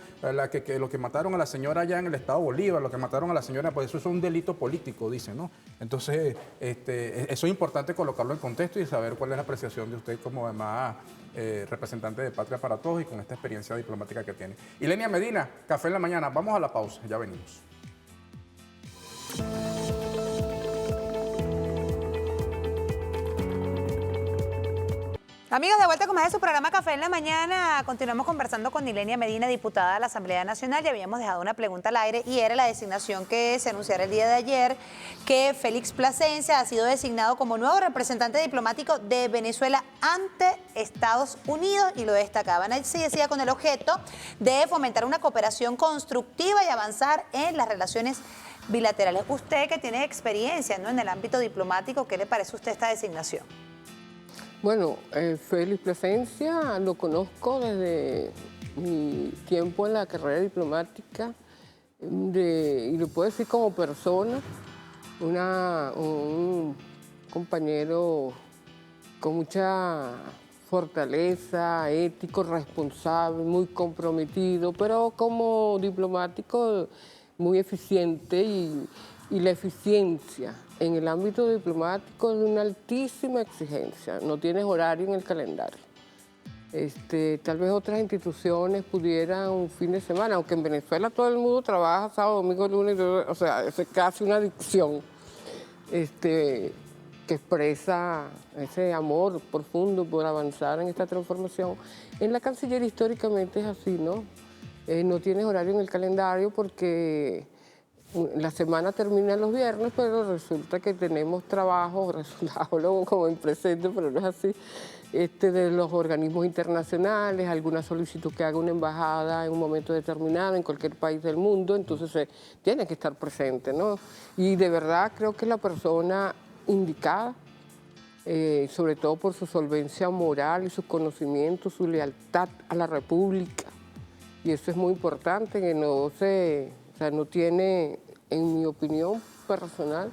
lo que mataron a la señora allá en el estado Bolívar, lo que mataron a la señora, pues eso es un delito político, dicen, ¿no? Entonces, eso es importante colocarlo en contexto y saber cuál es la apreciación de usted como además representante de Patria para Todos y con esta experiencia diplomática que tiene. Ilenia Medina, Café en la Mañana. Vamos a la pausa, ya venimos. Amigos, de vuelta con más de su programa Café en la Mañana. Continuamos conversando con Ilenia Medina, diputada de la Asamblea Nacional. Ya habíamos dejado una pregunta al aire y era la designación que se anunciara el día de ayer, que Félix Plasencia ha sido designado como nuevo representante diplomático de Venezuela ante Estados Unidos, y lo destacaban. Así decía, con el objeto de fomentar una cooperación constructiva y avanzar en las relaciones bilaterales. Usted, que tiene experiencia, ¿no?, en el ámbito diplomático, ¿qué le parece a usted esta designación? Bueno, Félix Plasencia lo conozco desde mi tiempo en la carrera diplomática. y lo puedo decir como persona, un compañero con mucha fortaleza, ético, responsable, muy comprometido, pero como diplomático muy eficiente y la eficiencia en el ámbito diplomático es de una altísima exigencia. No tienes horario en el calendario. Tal vez otras instituciones pudieran un fin de semana, aunque en Venezuela todo el mundo trabaja sábado, domingo, lunes, o sea, es casi una adicción que expresa ese amor profundo por avanzar en esta transformación. En la Cancillería históricamente es así, ¿no? No tienes horario en el calendario porque la semana termina los viernes, pero resulta que tenemos trabajo, resultado como en presente, pero no es así, de los organismos internacionales, alguna solicitud que haga una embajada en un momento determinado en cualquier país del mundo, entonces tiene que estar presente, ¿no? Y de verdad creo que la persona indicada, sobre todo por su solvencia moral y sus conocimientos, su lealtad a la República, y eso es muy importante, que no tiene, en mi opinión personal,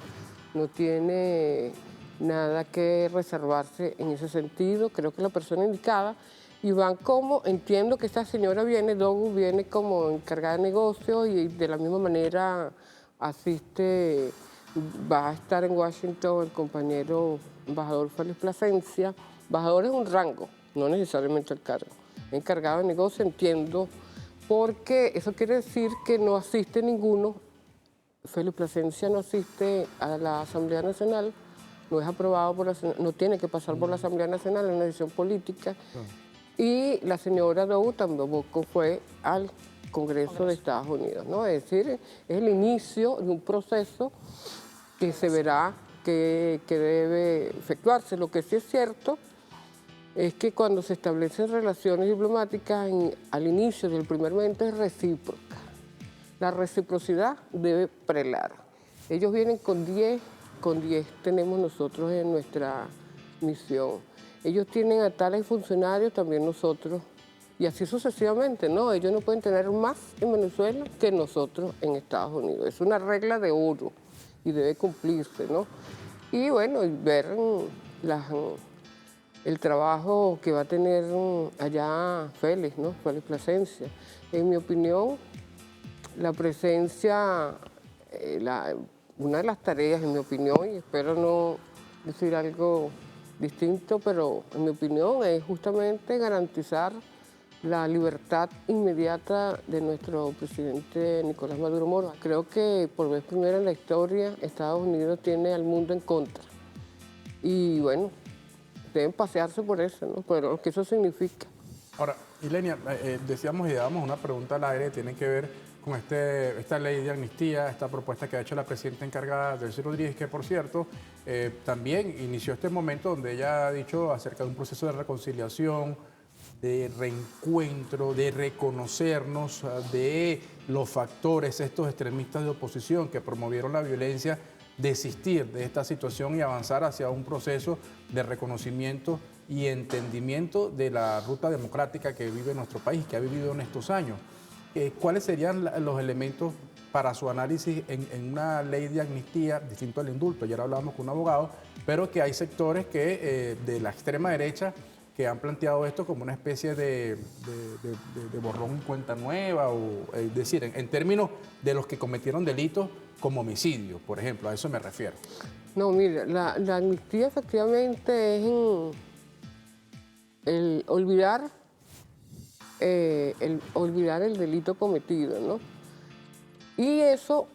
no tiene nada que reservarse en ese sentido. Creo que la persona indicada, y van como, entiendo que esta señora Dogu viene como encargada de negocios y de la misma manera asiste, va a estar en Washington el compañero embajador Félix Plasencia. Embajador es un rango, no necesariamente el cargo. Encargado de negocio, entiendo, porque eso quiere decir que no asiste ninguno. Félix Plasencia no asiste a la Asamblea Nacional, no es aprobado no tiene que pasar por la Asamblea Nacional, es una decisión política. Y la señora Dogu tampoco fue al Congreso de Estados Unidos, ¿no? Es decir, es el inicio de un proceso que se verá que debe efectuarse. Lo que sí es cierto es que cuando se establecen relaciones diplomáticas al inicio del primer momento es recíproca. La reciprocidad debe prelar. Ellos vienen con 10 tenemos nosotros en nuestra misión. Ellos tienen a tales funcionarios, también nosotros, y así sucesivamente, ¿no? Ellos no pueden tener más en Venezuela que nosotros en Estados Unidos. Es una regla de oro y debe cumplirse, ¿no? Y bueno, ver el trabajo que va a tener allá Félix, ¿no? Félix Plasencia. En mi opinión, la presencia, una de las tareas, en mi opinión, y espero no decir algo distinto, pero en mi opinión es justamente garantizar la libertad inmediata de nuestro presidente Nicolás Maduro Moro. Creo que por vez primera en la historia Estados Unidos tiene al mundo en contra. Y bueno, deben pasearse por eso, ¿no? Pero lo que eso significa. Ahora, Ilenia, decíamos y dábamos una pregunta al aire, tiene que ver con esta ley de amnistía, esta propuesta que ha hecho la presidenta encargada, Delcy Rodríguez, que por cierto también inició este momento donde ella ha dicho acerca de un proceso de reconciliación, de reencuentro, de reconocernos de los factores, estos extremistas de oposición que promovieron la violencia, desistir de esta situación y avanzar hacia un proceso de reconocimiento y entendimiento de la ruta democrática que vive nuestro país, que ha vivido en estos años. ¿Cuáles serían los elementos para su análisis en una ley de amnistía, distinto al indulto? Ayer hablábamos con un abogado, pero que hay sectores de la extrema derecha que han planteado esto como una especie de borrón en cuenta nueva, es decir, en términos de los que cometieron delitos como homicidio, por ejemplo, a eso me refiero. No, mira, la amnistía efectivamente es el olvidar el delito cometido, ¿no? Y eso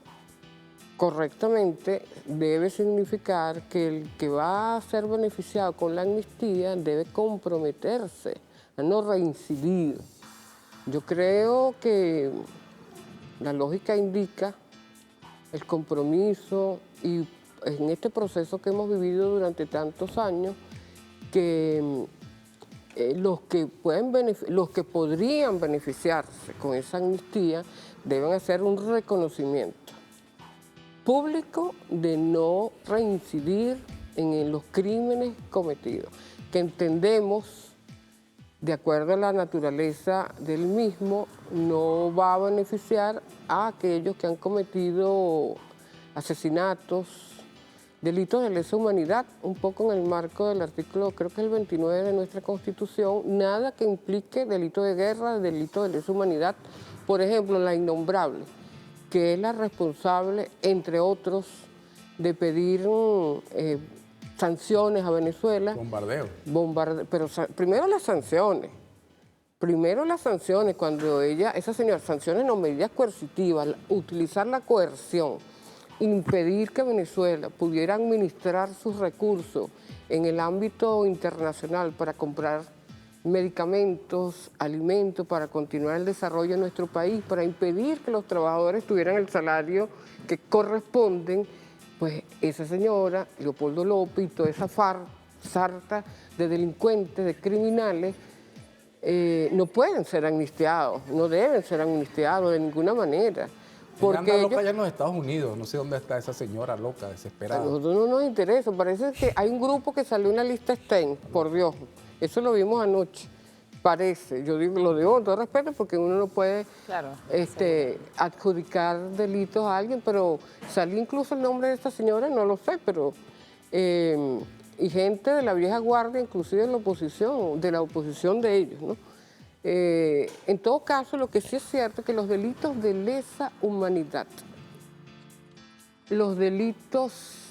correctamente debe significar que el que va a ser beneficiado con la amnistía debe comprometerse a no reincidir. Yo creo que la lógica indica el compromiso y en este proceso que hemos vivido durante tantos años, que los que podrían beneficiarse con esa amnistía deben hacer un reconocimiento público de no reincidir en los crímenes cometidos, que entendemos de acuerdo a la naturaleza del mismo, no va a beneficiar a aquellos que han cometido asesinatos, delitos de lesa humanidad, un poco en el marco del artículo, creo que el 29 de nuestra Constitución, nada que implique delito de guerra, delito de lesa humanidad. Por ejemplo, la innombrable, que es la responsable, entre otros, de pedir sanciones a Venezuela. Bombardeo. Pero primero las sanciones. Primero las sanciones, cuando esa señora, sanciones no, medidas coercitivas, utilizar la coerción, impedir que Venezuela pudiera administrar sus recursos en el ámbito internacional para comprar medicamentos, alimentos, para continuar el desarrollo de nuestro país, para impedir que los trabajadores tuvieran el salario que corresponden, pues esa señora, Leopoldo López y toda esa sarta de delincuentes, de criminales, no pueden ser amnistiados, no deben ser amnistiados de ninguna manera. Porque anda loca allá en los Estados Unidos, no sé dónde está esa señora loca, desesperada. A nosotros no nos interesa, parece que hay un grupo que salió en la lista Stein, por Dios, eso lo vimos anoche, parece, yo digo, lo digo con todo respeto porque uno no puede adjudicar delitos a alguien, pero salió incluso el nombre de esta señora, no lo sé, pero y gente de la vieja guardia, inclusive de la oposición de ellos, ¿no? En todo caso, lo que sí es cierto es que los delitos de lesa humanidad, los delitos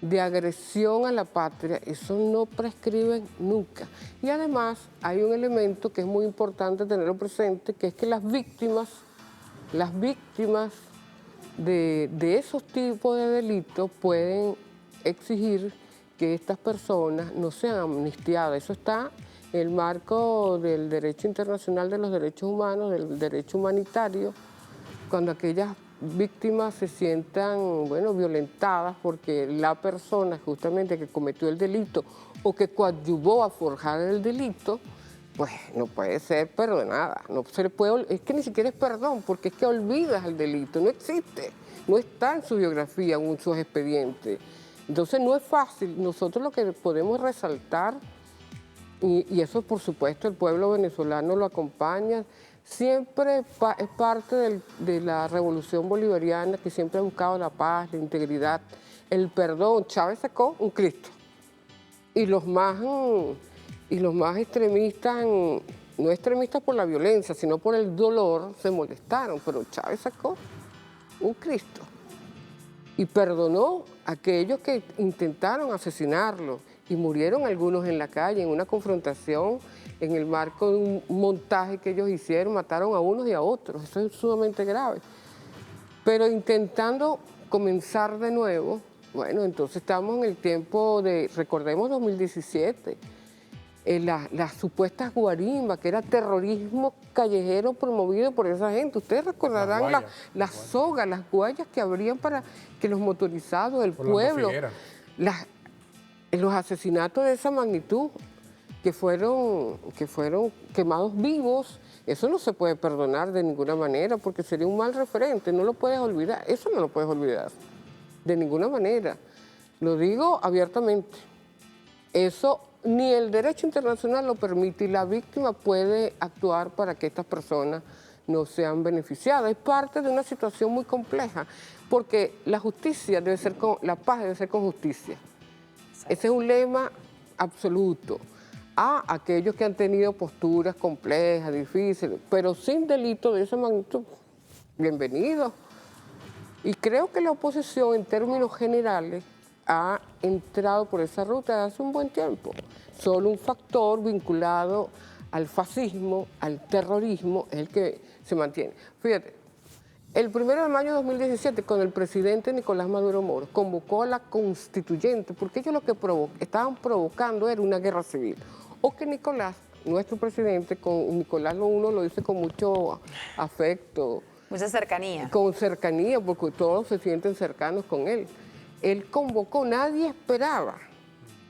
de agresión a la patria, eso no prescriben nunca. Y además hay un elemento que es muy importante tenerlo presente, que es que las víctimas de esos tipos de delitos pueden exigir que estas personas no sean amnistiadas. Eso está en el marco del derecho internacional de los derechos humanos, del derecho humanitario, cuando aquellas víctimas se sientan, bueno, violentadas porque la persona justamente que cometió el delito o que coadyuvó a forjar el delito, pues no puede ser perdonada. No se le puede, es que ni siquiera es perdón, porque es que olvidas el delito, no existe, no está en su biografía o en sus expedientes. Entonces no es fácil. Nosotros lo que podemos resaltar, y eso por supuesto el pueblo venezolano lo acompaña, siempre es parte de la revolución bolivariana que siempre ha buscado la paz, la integridad, el perdón. Chávez sacó un Cristo. Y los más extremistas, no extremistas por la violencia, sino por el dolor, se molestaron. Pero Chávez sacó un Cristo y perdonó a aquellos que intentaron asesinarlo. Y murieron algunos en la calle, en una confrontación, en el marco de un montaje que ellos hicieron, mataron a unos y a otros. Eso es sumamente grave. Pero intentando comenzar de nuevo, bueno, entonces estamos en el tiempo de, recordemos 2017, las supuestas guarimbas, que era terrorismo callejero promovido por esa gente. Ustedes recordarán las sogas, las guayas que habrían para que los motorizados, el pueblo, los asesinatos de esa magnitud que fueron quemados vivos, eso no se puede perdonar de ninguna manera porque sería un mal referente, no lo puedes olvidar, eso no lo puedes olvidar de ninguna manera. Lo digo abiertamente, eso ni el derecho internacional lo permite y la víctima puede actuar para que estas personas no sean beneficiadas. Es parte de una situación muy compleja porque la justicia debe ser la paz debe ser con justicia. Ese es un lema absoluto a aquellos que han tenido posturas complejas, difíciles, pero sin delito de esa magnitud. Bienvenidos. Y creo que la oposición, en términos generales, ha entrado por esa ruta hace un buen tiempo. Solo un factor vinculado al fascismo, al terrorismo, es el que se mantiene. Fíjate. El 1 de mayo de 2017, cuando el presidente Nicolás Maduro Moro convocó a la constituyente, porque ellos lo que estaban provocando era una guerra civil, o que Nicolás, nuestro presidente, Nicolás uno lo dice con mucho afecto. Mucha cercanía. Con cercanía, porque todos se sienten cercanos con él. Él convocó, nadie esperaba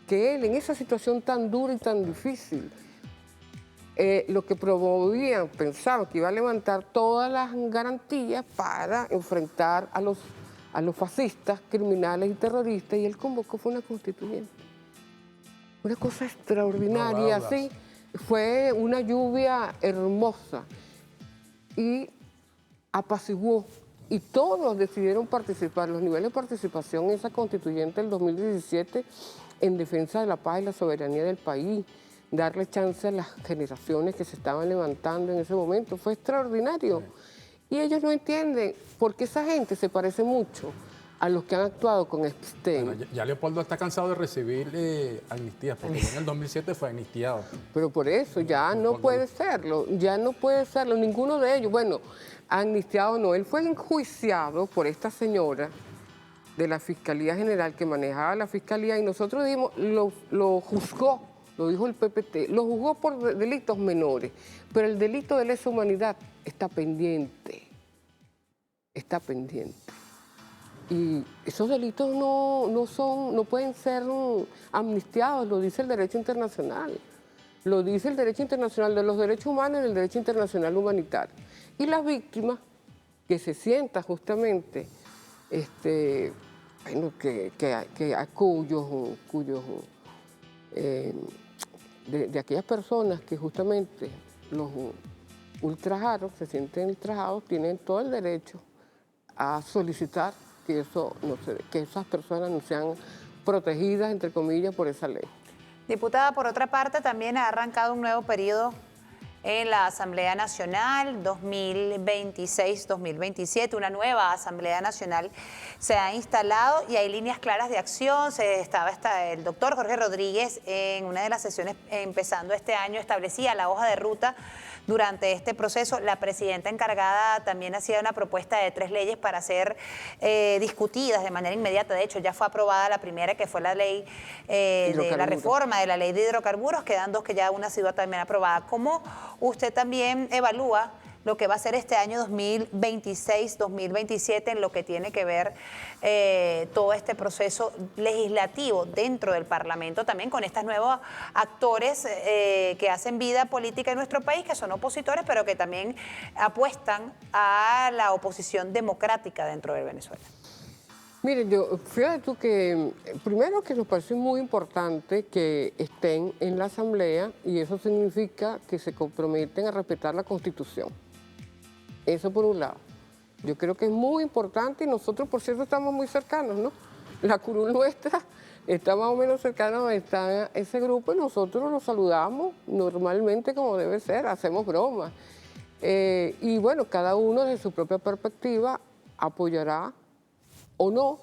que él, en esa situación tan dura y tan difícil, lo que promovían, pensaban que iba a levantar todas las garantías para enfrentar a los fascistas, criminales y terroristas, y él convocó, fue una constituyente. Una cosa extraordinaria, así, fue una lluvia hermosa y apaciguó. Y todos decidieron participar, los niveles de participación en esa constituyente del 2017 en defensa de la paz y la soberanía del país, darle chance a las generaciones que se estaban levantando en ese momento, fue extraordinario. Y ellos no entienden por qué esa gente se parece mucho a los que han actuado con Epstein. Bueno, ya Leopoldo está cansado de recibir amnistías, porque en el 2007 fue amnistiado. Pero por eso ya no puede serlo, ya no puede serlo, ninguno de ellos. Bueno, amnistiado no, él fue enjuiciado por esta señora de la Fiscalía General que manejaba la Fiscalía y nosotros dijimos, lo juzgó, lo dijo el PPT, lo juzgó por delitos menores, pero el delito de lesa humanidad está pendiente, está pendiente. Y esos delitos no pueden ser amnistiados, lo dice el derecho internacional. Lo dice el derecho internacional de los derechos humanos y el derecho internacional humanitario. Y las víctimas que se sientan justamente, bueno, de aquellas personas que justamente los ultrajaron, se sienten ultrajados, tienen todo el derecho a solicitar que esas personas no sean protegidas, entre comillas, por esa ley. Diputada, por otra parte, también ha arrancado un nuevo periodo en la Asamblea Nacional 2026-2027. Una nueva Asamblea Nacional se ha instalado y hay líneas claras de acción. Estaba el doctor Jorge Rodríguez en una de las sesiones empezando este año, establecía la hoja de ruta durante este proceso. La presidenta encargada también hacía una propuesta de 3 leyes para ser discutidas de manera inmediata. De hecho, ya fue aprobada la primera, que fue la ley de la reforma de la ley de hidrocarburos. Quedan 2 que ya una ha sido también aprobada. ¿Cómo usted también evalúa lo que va a ser este año 2026-2027 en lo que tiene que ver todo este proceso legislativo dentro del Parlamento, también con estos nuevos actores que hacen vida política en nuestro país, que son opositores, pero que también apuestan a la oposición democrática dentro de Venezuela? Miren, fíjate tú que primero que nos parece muy importante que estén en la Asamblea y eso significa que se comprometen a respetar la Constitución. Eso por un lado. Yo creo que es muy importante y nosotros, por cierto, estamos muy cercanos, ¿no? La curul nuestra está más o menos cercana a ese grupo y nosotros lo saludamos normalmente como debe ser, hacemos bromas. Y bueno, cada uno desde su propia perspectiva apoyará o no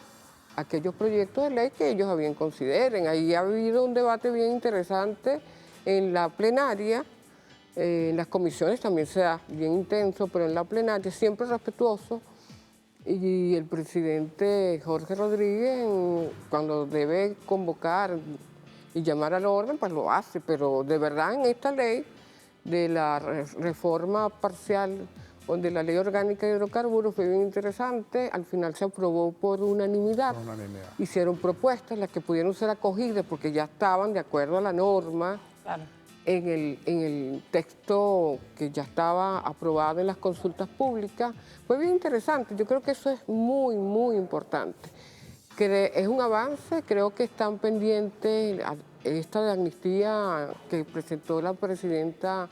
aquellos proyectos de ley que ellos bien consideren. Ahí ha habido un debate bien interesante en la plenaria. En las comisiones también se da bien intenso, pero en la plenaria siempre respetuoso. Y el presidente Jorge Rodríguez, cuando debe convocar y llamar al orden, pues lo hace. Pero de verdad en esta ley de la reforma parcial o de la ley orgánica de hidrocarburos fue bien interesante. Al final se aprobó por unanimidad. Hicieron propuestas, las que pudieron ser acogidas porque ya estaban de acuerdo a la norma. Claro. En el texto que ya estaba aprobado en las consultas públicas. Fue bien interesante, yo creo que eso es muy, muy importante. Que es un avance, creo que están pendientes esta de amnistía que presentó la presidenta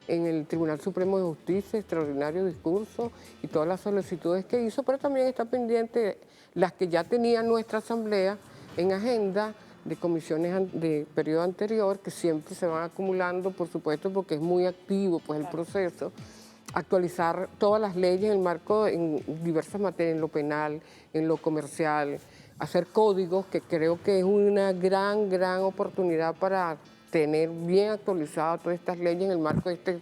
en el Tribunal Supremo de Justicia, extraordinario discurso y todas las solicitudes que hizo, pero también está pendiente las que ya tenía nuestra Asamblea en agenda, de comisiones de periodo anterior, que siempre se van acumulando, por supuesto, porque es muy activo pues, el proceso, actualizar todas las leyes en el marco, en diversas materias, en lo penal, en lo comercial, hacer códigos, que creo que es una gran oportunidad para tener bien actualizadas todas estas leyes en el marco de esta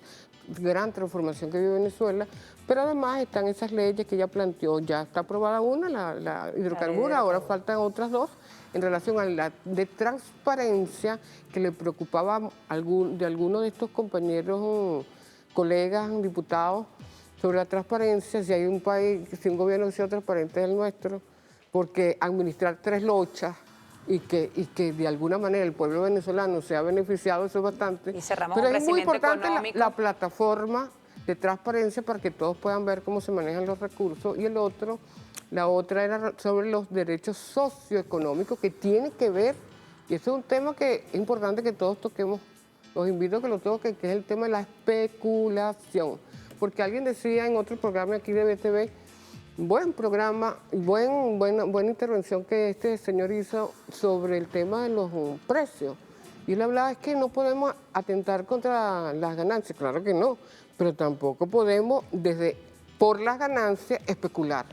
gran transformación que vive Venezuela, pero además están esas leyes que ella planteó, ya está aprobada una, la hidrocarbura, ahora faltan otras 2, en relación a la de transparencia que le preocupaba de algunos de estos compañeros, colegas, diputados, sobre la transparencia, si hay un país, si un gobierno que sea transparente es el nuestro, porque administrar 3 lochas y que de alguna manera el pueblo venezolano se ha beneficiado, eso es bastante. Y cerramos pero un es muy importante económico. la plataforma de transparencia para que todos puedan ver cómo se manejan los recursos. Y la otra era sobre los derechos socioeconómicos que tiene que ver, y eso es un tema que es importante que todos toquemos los invito a que lo toquen, que es el tema de la especulación. Porque alguien decía en otro programa aquí de BTV, buen programa, buena intervención que este señor hizo sobre el tema de los precios. Y él hablaba es que no podemos atentar contra las ganancias, claro que no, pero tampoco podemos por las ganancias especular.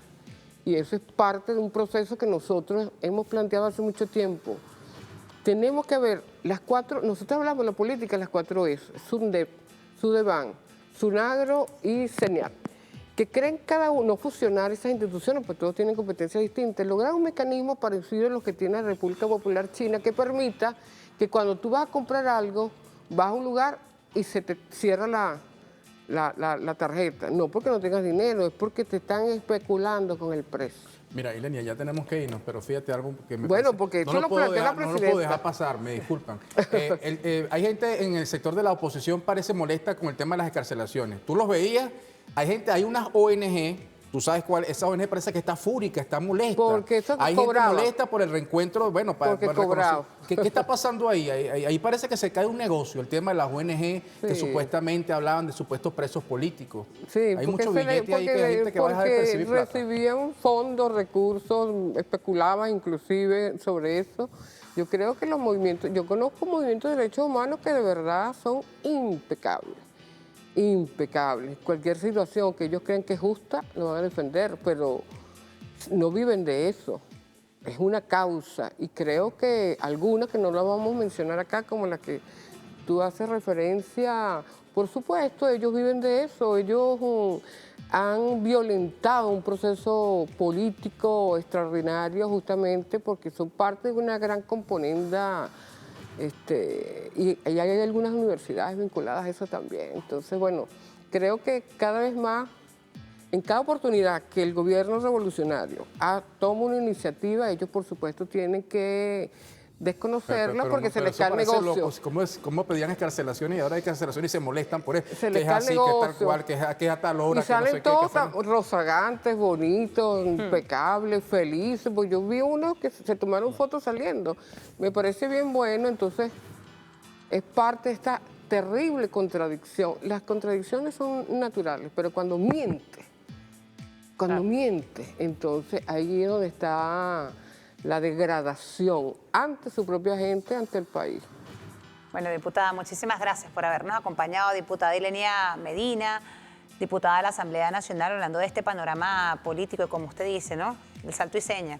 Y eso es parte de un proceso que nosotros hemos planteado hace mucho tiempo. Tenemos que ver las cuatro, nosotros hablamos de la política, las 4 es, SUNDEP, SUDEBAN, SUNAGRO y CENIAT, que creen cada uno fusionar esas instituciones, pues todos tienen competencias distintas, lograr un mecanismo parecido a los que tiene la República Popular China, que permita que cuando tú vas a comprar algo, vas a un lugar y se te cierra la tarjeta. No porque no tengas dinero, es porque te están especulando con el precio. Mira, Ilenia, ya tenemos que irnos, pero fíjate algo que me Bueno, parece- porque no eso lo plantea la no lo puedo presidenta. dejar pasar, me disculpan. Hay gente en el sector de la oposición parece molesta con el tema de las excarcelaciones. Tú los veías, hay unas ONG, tú sabes cuál, esa ONG parece que está fúrica, está molesta. Porque eso hay cobraba. gente molesta por el reencuentro, bueno, Porque reconocer- cobraba. ¿Qué está pasando ahí? Ahí parece que se cae un negocio, el tema de las ONG que Sí. supuestamente hablaban de supuestos presos políticos. Sí, hay porque mucho se le- billete ahí que hay gente que va a dejar de porque percibir plata. recibían fondos, recursos, especulaban inclusive sobre eso. Yo creo que los movimientos, yo conozco movimientos de derechos humanos que de verdad son impecables. Impecables. Cualquier situación que ellos creen que es justa, lo van a defender, pero no viven de eso. Es una causa y creo que algunas que no las vamos a mencionar acá, como la que tú haces referencia, por supuesto, ellos viven de eso, ellos han violentado un proceso político extraordinario justamente porque son parte de una gran componenda. Y hay algunas universidades vinculadas a eso también. Entonces, bueno, creo que cada vez más, en cada oportunidad que el gobierno revolucionario toma una iniciativa, ellos por supuesto tienen que desconocerla porque se les cae el negocio. ¿Cómo pedían escarcelaciones y ahora hay escarcelaciones y se molestan por eso? Se que les es cae el así, que es tal negocio. cual, que es a tal hora, Y que no sé salen qué, todos que fueron- rozagantes, bonitos, impecables, felices. Pues yo vi unos que se tomaron fotos saliendo. Me parece bien bueno, entonces es parte de esta terrible contradicción. Las contradicciones son naturales, pero cuando miente, entonces ahí es donde está la degradación ante su propia gente, ante el país. Bueno, diputada, muchísimas gracias por habernos acompañado. Diputada Ilenia Medina, diputada de la Asamblea Nacional, hablando de este panorama político y como usted dice, ¿no? El salto y seña.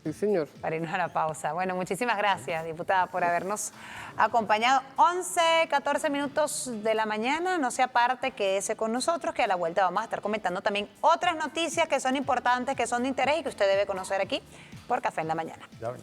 Sí, señor. Para irnos a la pausa. Bueno, muchísimas gracias, diputada, por habernos acompañado. 11, 14 minutos de la mañana. No se aparte, quédese con nosotros, que a la vuelta vamos a estar comentando también otras noticias que son importantes, que son de interés y que usted debe conocer aquí por Café en la Mañana. Ya ven.